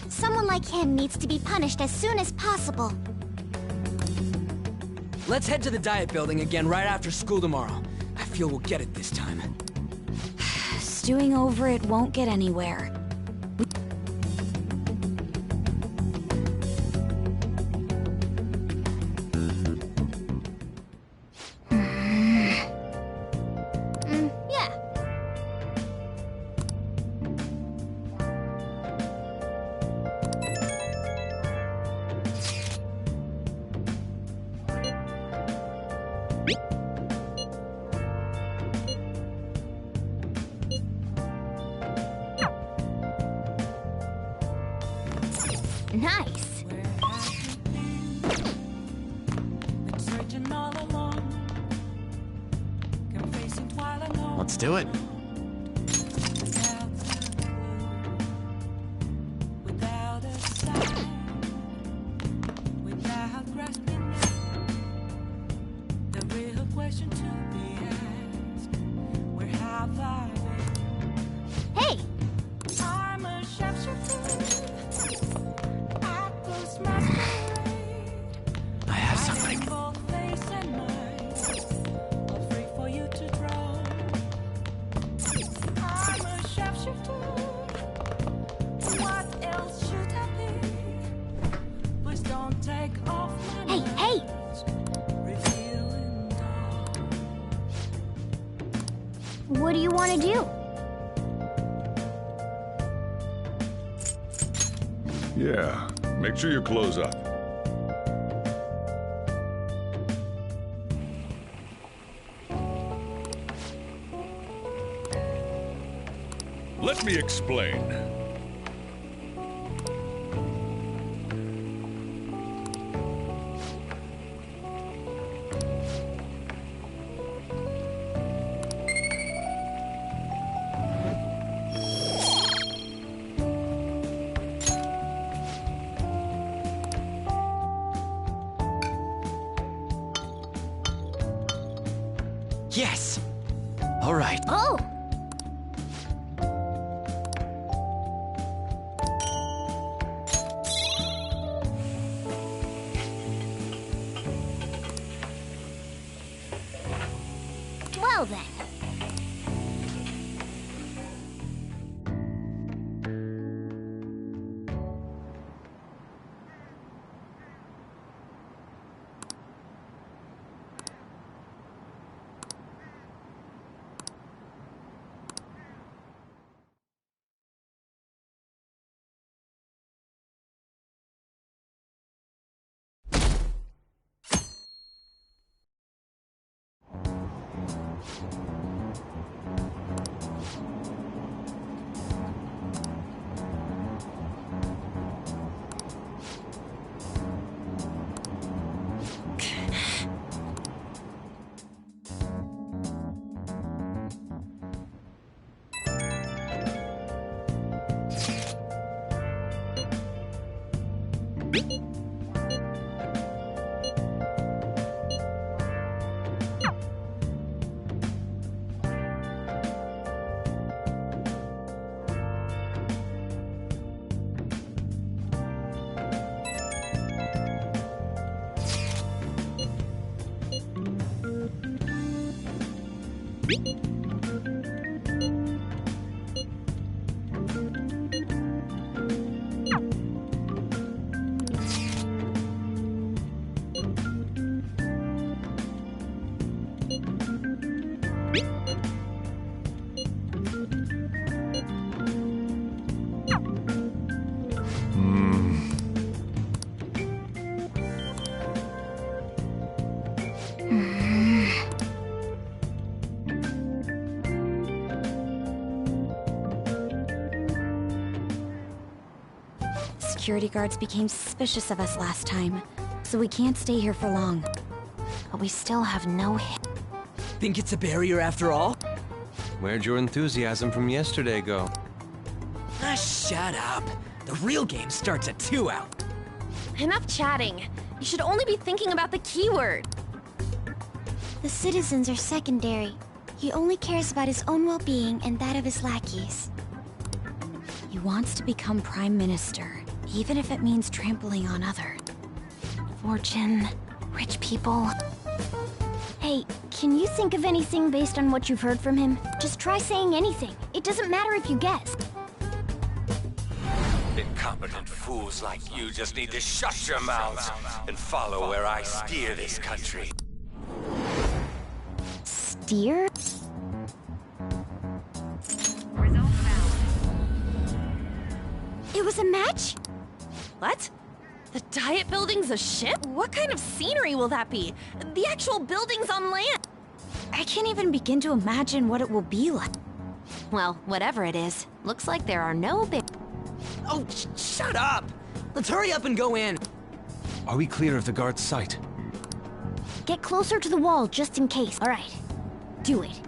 Someone like him needs to be punished as soon as possible. Let's head to the Diet Building again right after school tomorrow. I feel we'll get it this time. Stewing over it won't get anywhere. Nice. Let's do it. Hey! I have something. Hey, hey! What do you want to do? Yeah, make sure you close up. Let me explain. Yes! All right. Oh! Well then. Security guards became suspicious of us last time, so we can't stay here for long. But we still have no hit. Think it's a barrier after all? Where'd your enthusiasm from yesterday go? Ah, shut up. The real game starts at 2 out. Enough chatting. You should only be thinking about the keyword. The citizens are secondary. He only cares about his own well-being and that of his lackeys. He wants to become Prime Minister, even if it means trampling on others. Fortune, rich people. Hey, can you think of anything based on what you've heard from him? Just try saying anything. It doesn't matter if you guess. Incompetent fools like you just need to shut your mouths and follow where I steer this country. Steer? It was a match? What? The Diet Building's a ship? What kind of scenery will that be? The actual building's on land. I can't even begin to imagine what it will be like. Well, whatever it is, looks like there are no big... Oh, shut up! Let's hurry up and go in. Are we clear of the guard's sight? Get closer to the wall just in case. All right. Do it.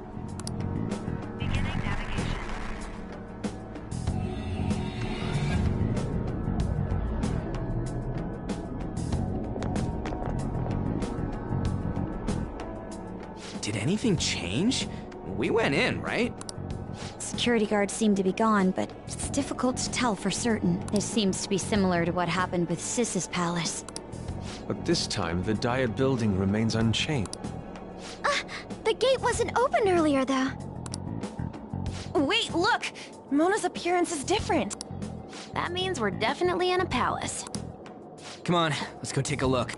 Did anything change? We went in, right? Security guards seem to be gone, but it's difficult to tell for certain. This seems to be similar to what happened with Sis's palace. But this time, the Diet building remains unchanged. The gate wasn't open earlier, though. Wait, look! Mona's appearance is different. That means we're definitely in a palace. Come on, let's go take a look.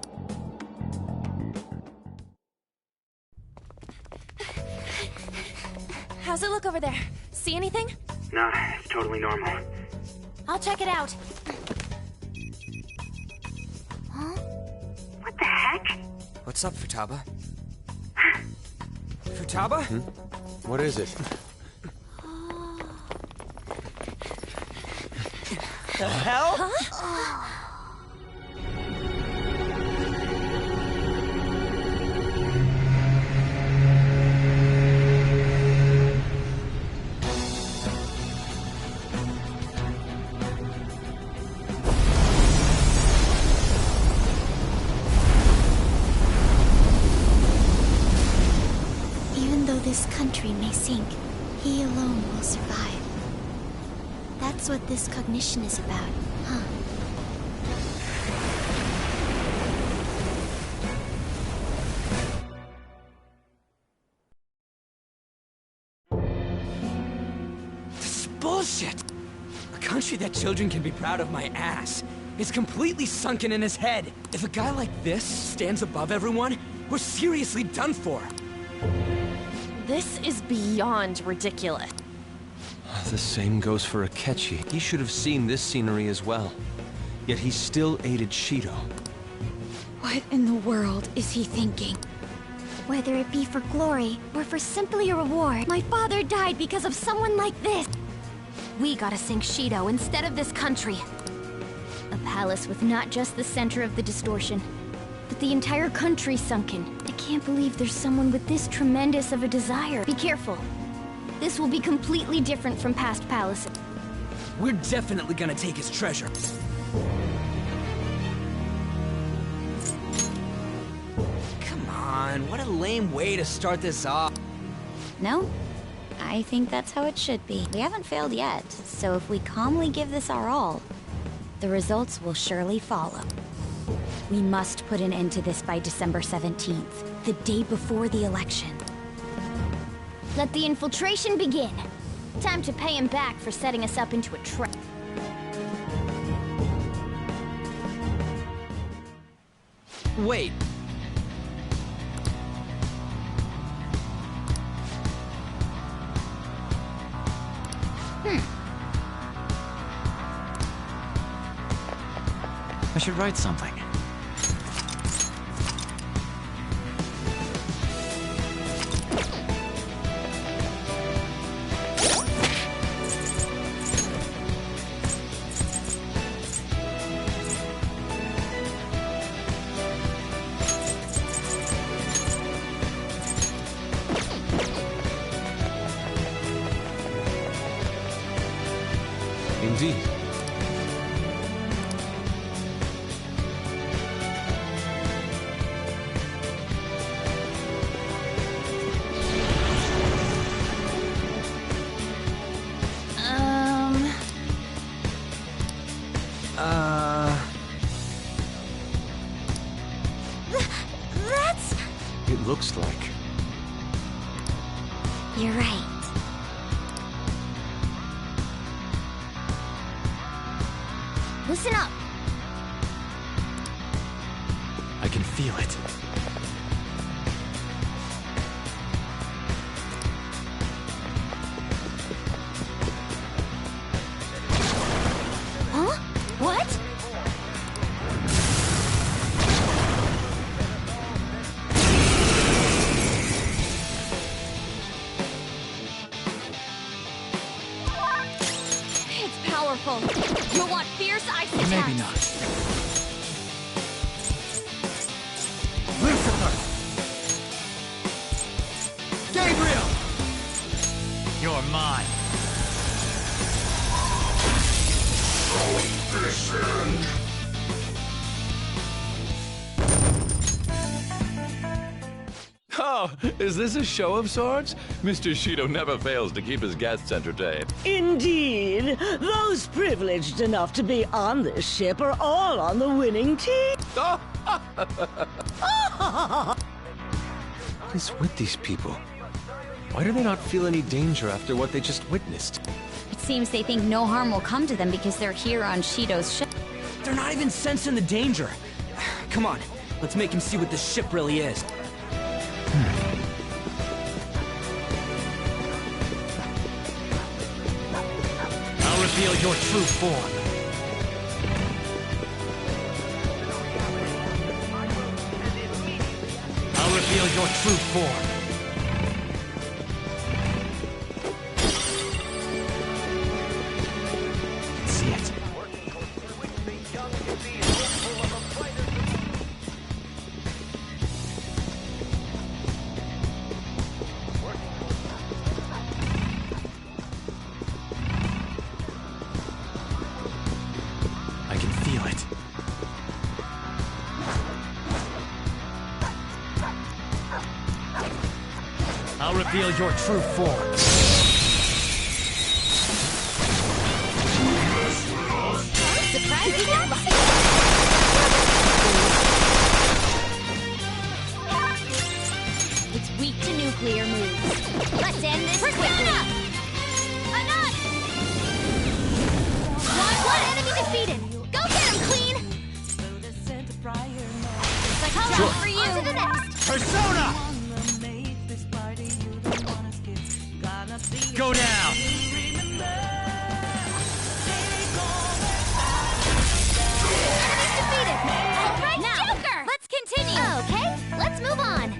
How's it look over there? See anything? No, it's totally normal. I'll check it out. Huh? What the heck? What's up, Futaba? Futaba? What is it? The hell? Huh? Even though this country may sink, he alone will survive. That's what this cognition is about, huh? This is bullshit! A country that children can be proud of my ass is completely sunken in his head. If a guy like this stands above everyone, we're seriously done for. This is beyond ridiculous. The same goes for Akechi. He should have seen this scenery as well. Yet he still aided Shido. What in the world is he thinking? Whether it be for glory or for simply a reward, my father died because of someone like this. We gotta sink Shido instead of this country. A palace with not just the center of the distortion, but the entire country sunken. I can't believe there's someone with this tremendous of a desire. Be careful. This will be completely different from past palaces. We're definitely gonna take his treasure. Come on, what a lame way to start this off. No? I think that's how it should be. We haven't failed yet, so if we calmly give this our all, the results will surely follow. We must put an end to this by December 17th, the day before the election. Let the infiltration begin. Time to pay him back for setting us up into a trap. Wait. I should write something. Indeed. That's... It looks like. You're right. Listen up. I can feel it. Huh? What? It's powerful. control. You'll want fierce ice attacks. Maybe not. Lucifer! Gabriel! You're mine. Oh, is this a show of sorts? Mr. Shido never fails to keep his guests entertained. Indeed. Those privileged enough to be on this ship are all on the winning team. What is with these people? Why do they not feel any danger after what they just witnessed? It seems they think no harm will come to them because they're here on Shido's ship. They're not even sensing the danger. Come on, let's make him see what this ship really is. I'll reveal your true form. I'll reveal your true form. See it. I can feel it. I'll reveal your true form. It's weak to nuclear moves. Let's end this quickly. One enemy defeated. Go get him, Queen. Psychology for you. On to the next. Persona! Go down! Defeated. All right, Now, Joker. let's continue. Okay, let's move on.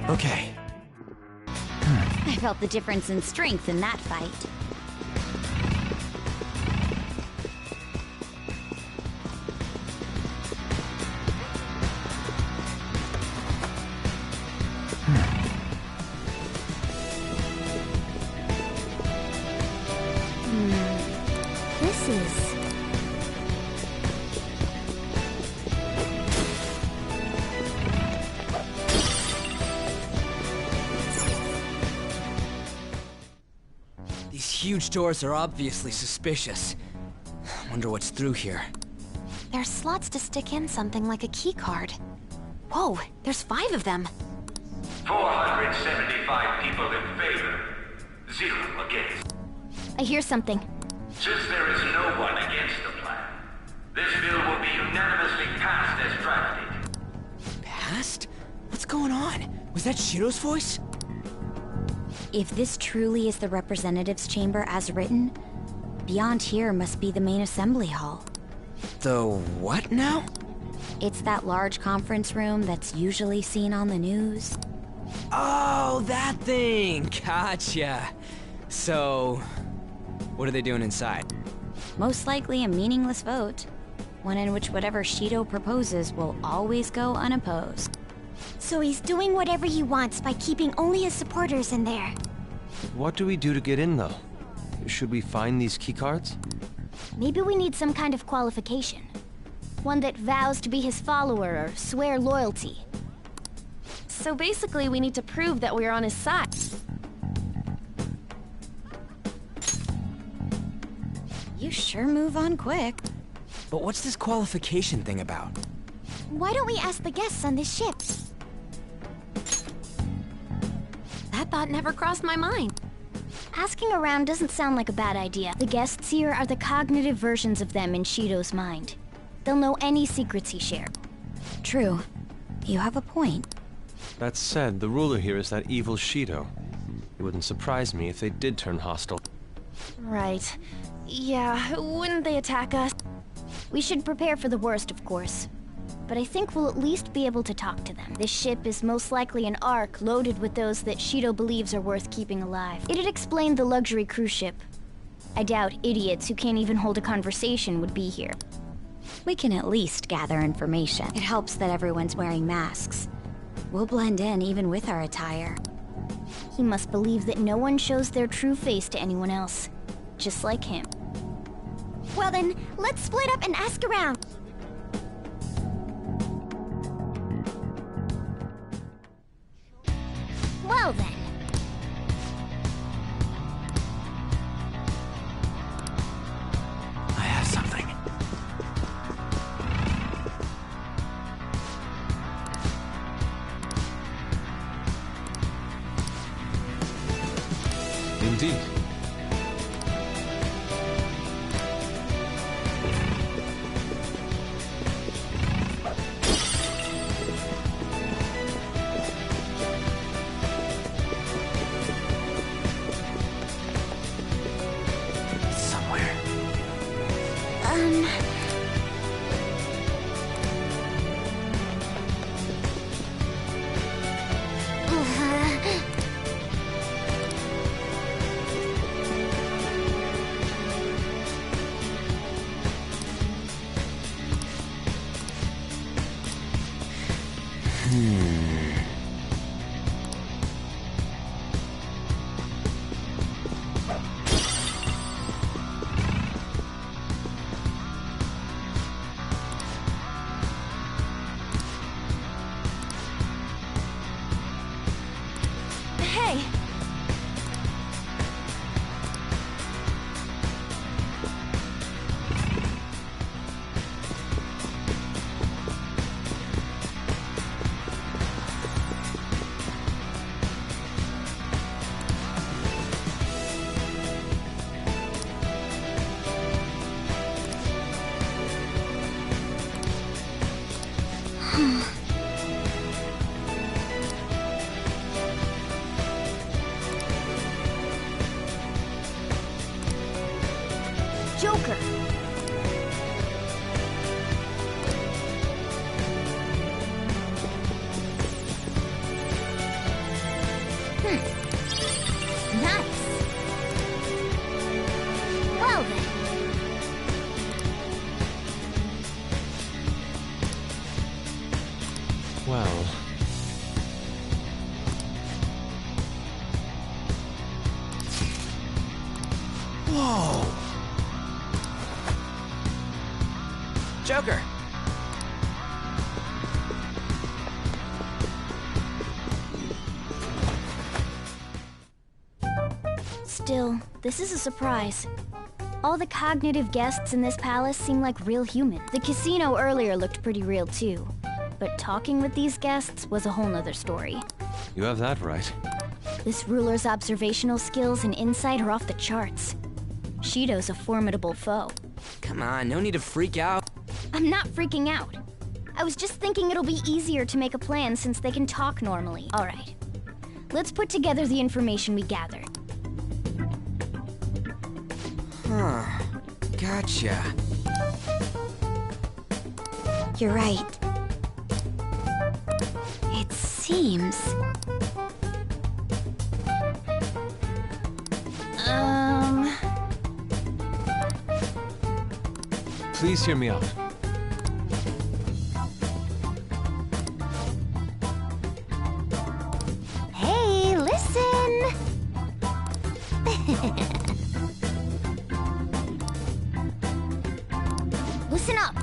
Okay. I felt the difference in strength in that fight. This is... These huge doors are obviously suspicious. Wonder what's through here. There's slots to stick in something like a key card. Whoa, there's 5 of them. 475 people in favor. 0 against. I hear something. Since there is no one against the plan, this bill will be unanimously passed as drafted. Passed? What's going on? Was that Shido's voice? If this truly is the representatives' chamber as written, beyond here must be the main assembly hall. The what now? It's that large conference room that's usually seen on the news. Oh, that thing! Gotcha. So, what are they doing inside? Most likely a meaningless vote. One in which whatever Shido proposes will always go unopposed. So he's doing whatever he wants by keeping only his supporters in there. What do we do to get in, though? Should we find these keycards? Maybe we need some kind of qualification. One that vows to be his follower or swear loyalty. So basically, we need to prove that we're on his side. You sure move on quick. But what's this qualification thing about? Why don't we ask the guests on this ship? That thought never crossed my mind. Asking around doesn't sound like a bad idea. The guests here are the cognitive versions of them in Shido's mind. They'll know any secrets he shared. True. You have a point. That said, the ruler here is that evil Shido. It wouldn't surprise me if they did turn hostile. Right. Yeah, wouldn't they attack us? We should prepare for the worst, of course. But I think we'll at least be able to talk to them. This ship is most likely an Ark loaded with those that Shido believes are worth keeping alive. It'd explain the luxury cruise ship. I doubt idiots who can't even hold a conversation would be here. We can at least gather information. It helps that everyone's wearing masks. We'll blend in even with our attire. He must believe that no one shows their true face to anyone else. Just like him. Well then, let's split up and ask around. Well then. I have something. Indeed. Hey! Joker! Nice! Well then. Well... Whoa! Joker! Still, this is a surprise. All the cognitive guests in this palace seem like real humans. The casino earlier looked pretty real too. But talking with these guests was a whole nother story. You have that right. This ruler's observational skills and insight are off the charts. Shido's a formidable foe. Come on, no need to freak out. I'm not freaking out. I was just thinking it'll be easier to make a plan since they can talk normally. Alright. Let's put together the information we gathered. Huh. Gotcha. You're right. It seems... Please hear me out. Hey, listen! Listen up!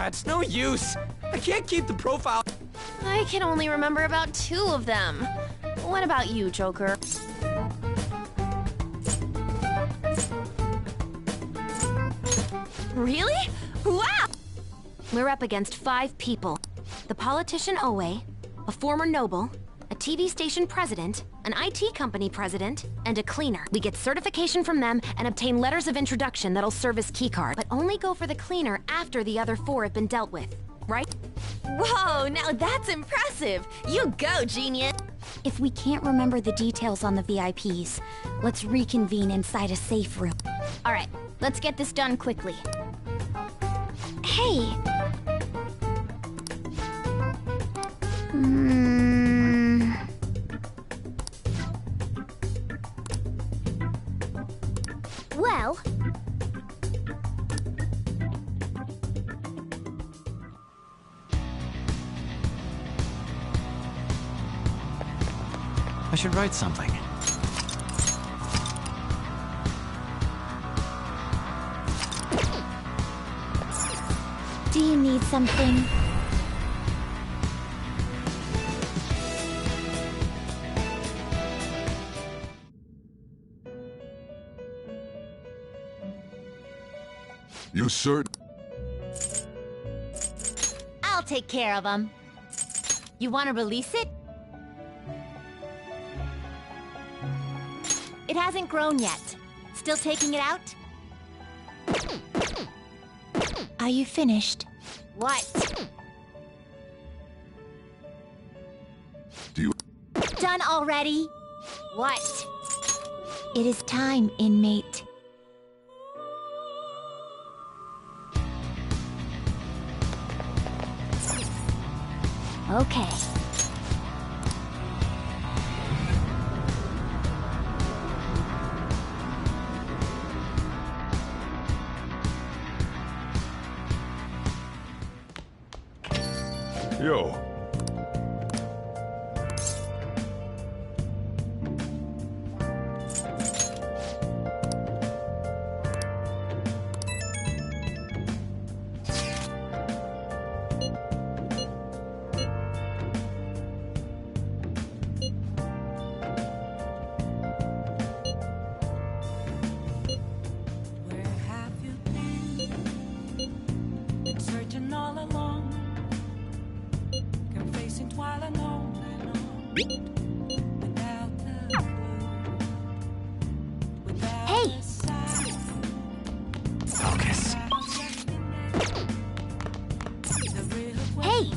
It's no use. I can't keep the profile. I can only remember about 2 of them. What about you, Joker? Really? Wow! We're up against 5 people. The politician Owe, a former noble, a TV station president, an IT company president, and a cleaner. We get certification from them and obtain letters of introduction that'll serve as keycard, but only go for the cleaner after the other 4 have been dealt with. right? Whoa, now that's impressive! You go, genius! If we can't remember the details on the VIPs, let's reconvene inside a safe room. Alright, let's get this done quickly. Hey! Well... I should write something. Do you need something? You certain? I'll take care of him. You want to release it? It hasn't grown yet. Still taking it out? Are you finished? What? Do you... Done already? What? It is time, inmate. Okay. Yo. Hey! Focus. Hey!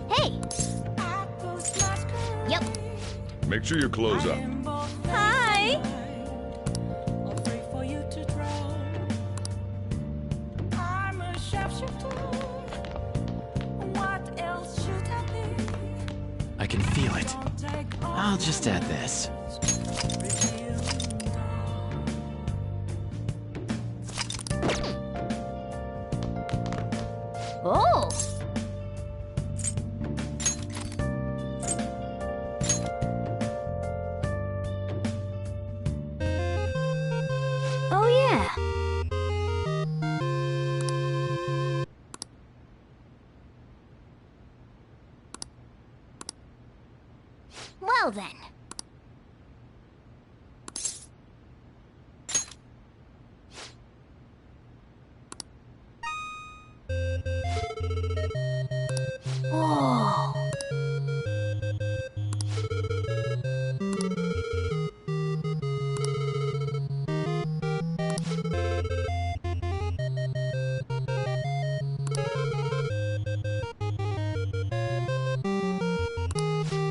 Hey! Yep. Make sure you close up. Hi! I can feel it. I'll just add this. Oh! Oh yeah! Well then. Whoa.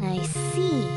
I see.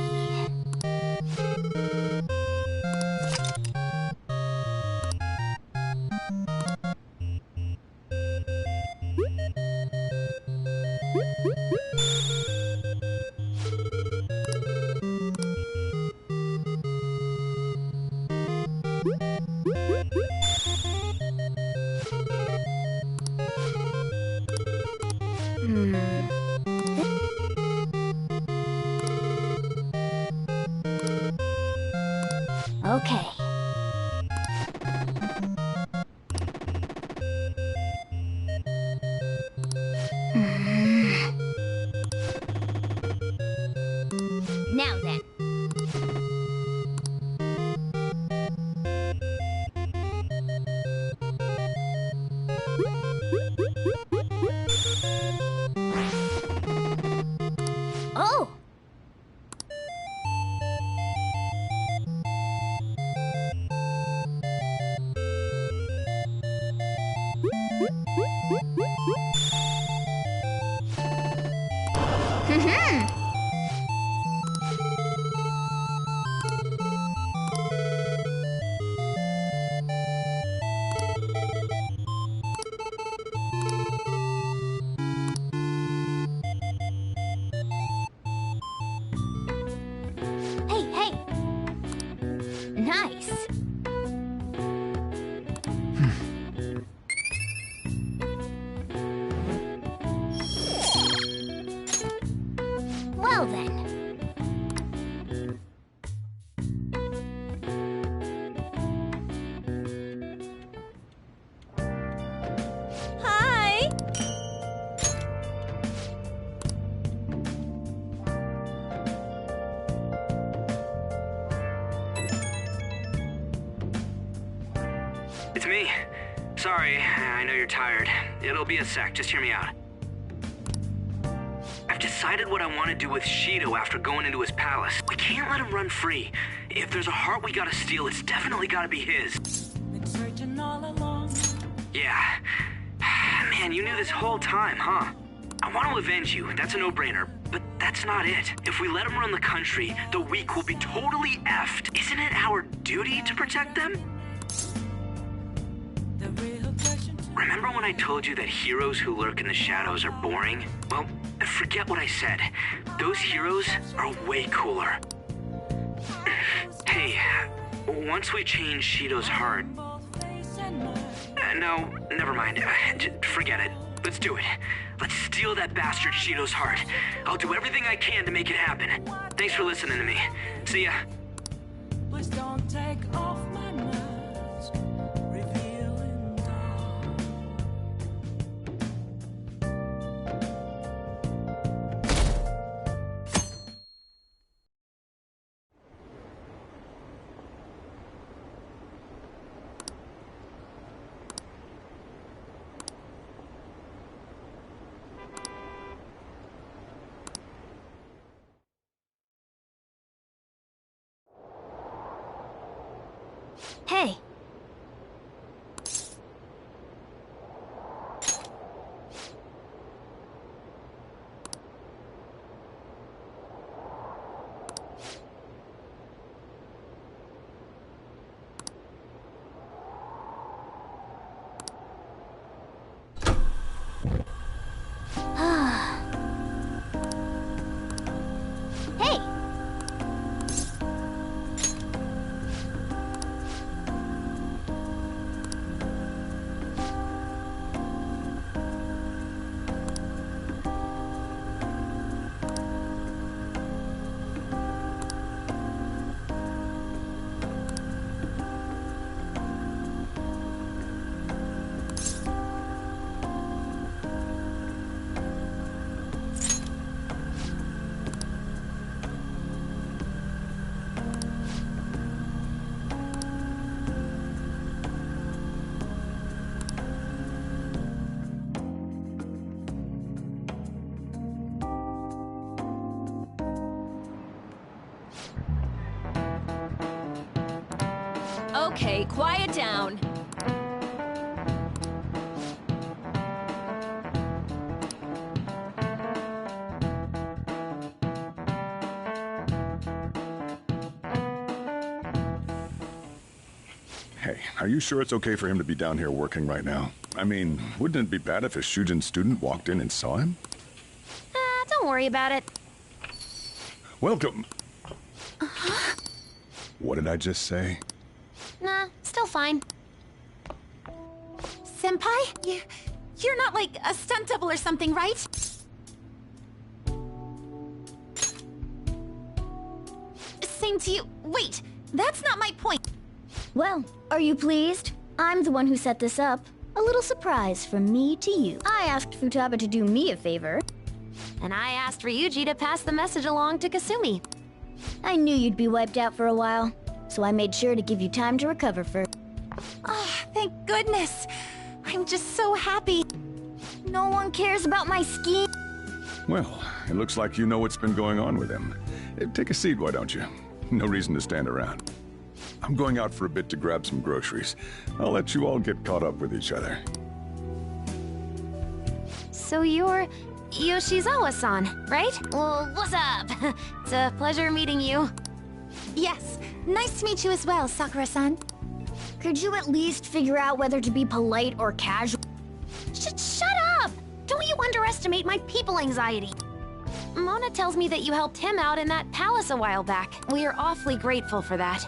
nice. Well then. Hi! It's me. Sorry, I know you're tired. It'll be a sec, just hear me out. I've decided what I want to do with Shido after going into his palace. We can't let him run free. If there's a heart we gotta steal, it's definitely gotta be his. Yeah. Man, you knew this whole time, huh? I want to avenge you, that's a no-brainer, but that's not it. If we let him run the country, the weak will be totally effed. Isn't it our duty to protect them? Remember when I told you that heroes who lurk in the shadows are boring? Well, forget what I said. Those heroes are way cooler. Hey, once we change Shido's heart... no, never mind. Forget it. Let's do it. Let's steal that bastard Shido's heart. I'll do everything I can to make it happen. Thanks for listening to me. See ya. Please don't take off my mask, revealing dawn. Hey. Hey. Okay, quiet down. Hey, are you sure it's okay for him to be down here working right now? I mean, wouldn't it be bad if a Shujin student walked in and saw him? Don't worry about it. Welcome. What did I just say? Nah, still fine. Senpai? You're not like a stunt double or something, right? Same to you. Wait, that's not my point. Well, are you pleased? I'm the one who set this up. A little surprise from me to you. I asked Futaba to do me a favor. And I asked Ryuji to pass the message along to Kasumi. I knew you'd be wiped out for a while, so I made sure to give you time to recover first. Oh, thank goodness. I'm just so happy. No one cares about my scheme. Well, it looks like you know what's been going on with him. Take a seat, why don't you? No reason to stand around. I'm going out for a bit to grab some groceries. I'll let you all get caught up with each other. So you're Yoshizawa-san, right? Well, what's up? It's a pleasure meeting you. Yes, nice to meet you as well, Sakura-san. Could you at least figure out whether to be polite or casual? Shut up! Don't you underestimate my people anxiety. Mona tells me that you helped him out in that palace a while back. We are awfully grateful for that.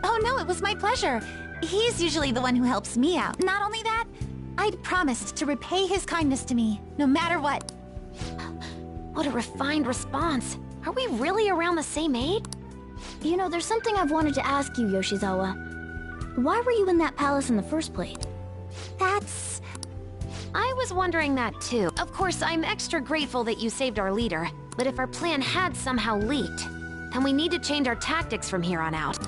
Oh no, it was my pleasure. He's usually the one who helps me out. Not only that, I'd promised to repay his kindness to me, no matter what. What a refined response. Are we really around the same age? You know, there's something I've wanted to ask you, Yoshizawa. Why were you in that palace in the first place? That's... I was wondering that too. Of course, I'm extra grateful that you saved our leader, but if our plan had somehow leaked, then we need to change our tactics from here on out.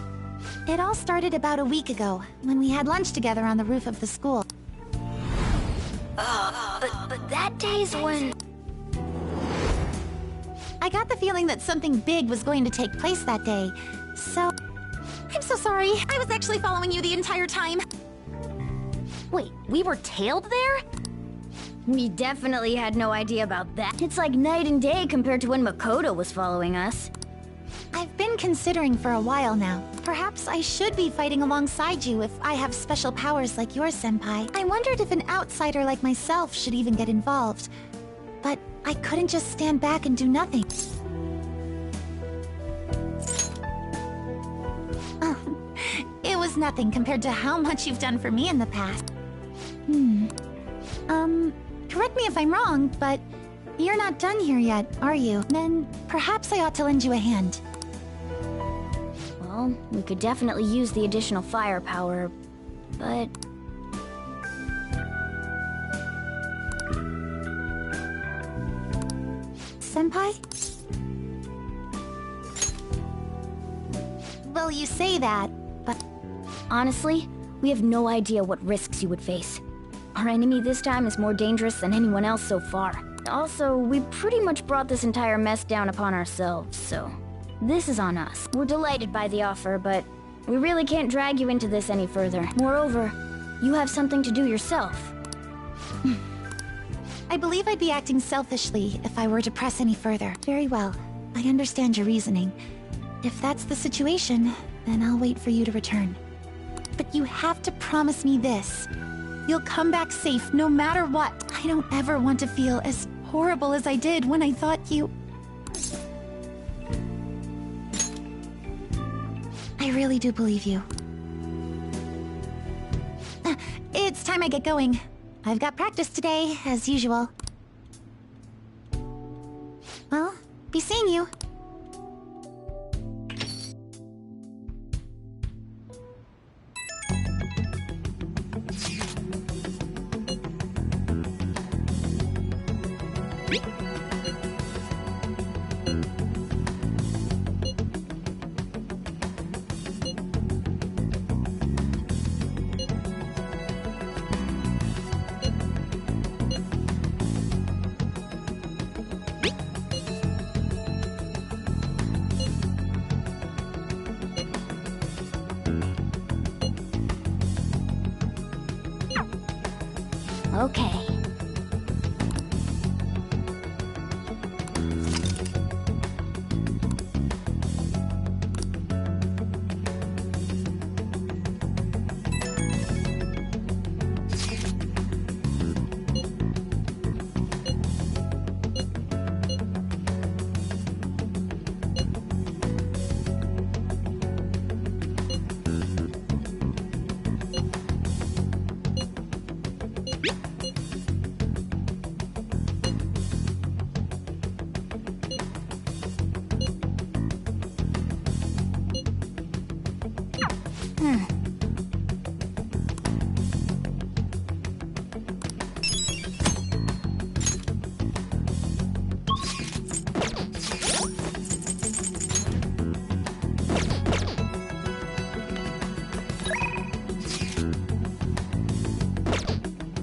It all started about a week ago, when we had lunch together on the roof of the school. But that day's when... I got the feeling that something big was going to take place that day, so... I'm so sorry. I was actually following you the entire time. Wait, we were tailed there? We definitely had no idea about that. It's like night and day compared to when Makoto was following us. I've been considering for a while now. Perhaps I should be fighting alongside you if I have special powers like yours, Senpai. I wondered if an outsider like myself should even get involved. But I couldn't just stand back and do nothing. Oh, it was nothing compared to how much you've done for me in the past. Correct me if I'm wrong, but you're not done here yet, are you? Then perhaps I ought to lend you a hand. Well, we could definitely use the additional firepower, but... Senpai? Well, you say that, but... Honestly, we have no idea what risks you would face. Our enemy this time is more dangerous than anyone else so far. Also, we pretty much brought this entire mess down upon ourselves, so... This is on us. We're delighted by the offer, but we really can't drag you into this any further. Moreover, you have something to do yourself. I believe I'd be acting selfishly if I were to press any further. Very well. I understand your reasoning. If that's the situation, then I'll wait for you to return. But you have to promise me this. You'll come back safe no matter what. I don't ever want to feel as horrible as I did when I thought you... I really do believe you. It's time I get going. I've got practice today, as usual. Well, be seeing you. Okay.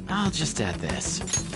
I'll just add this.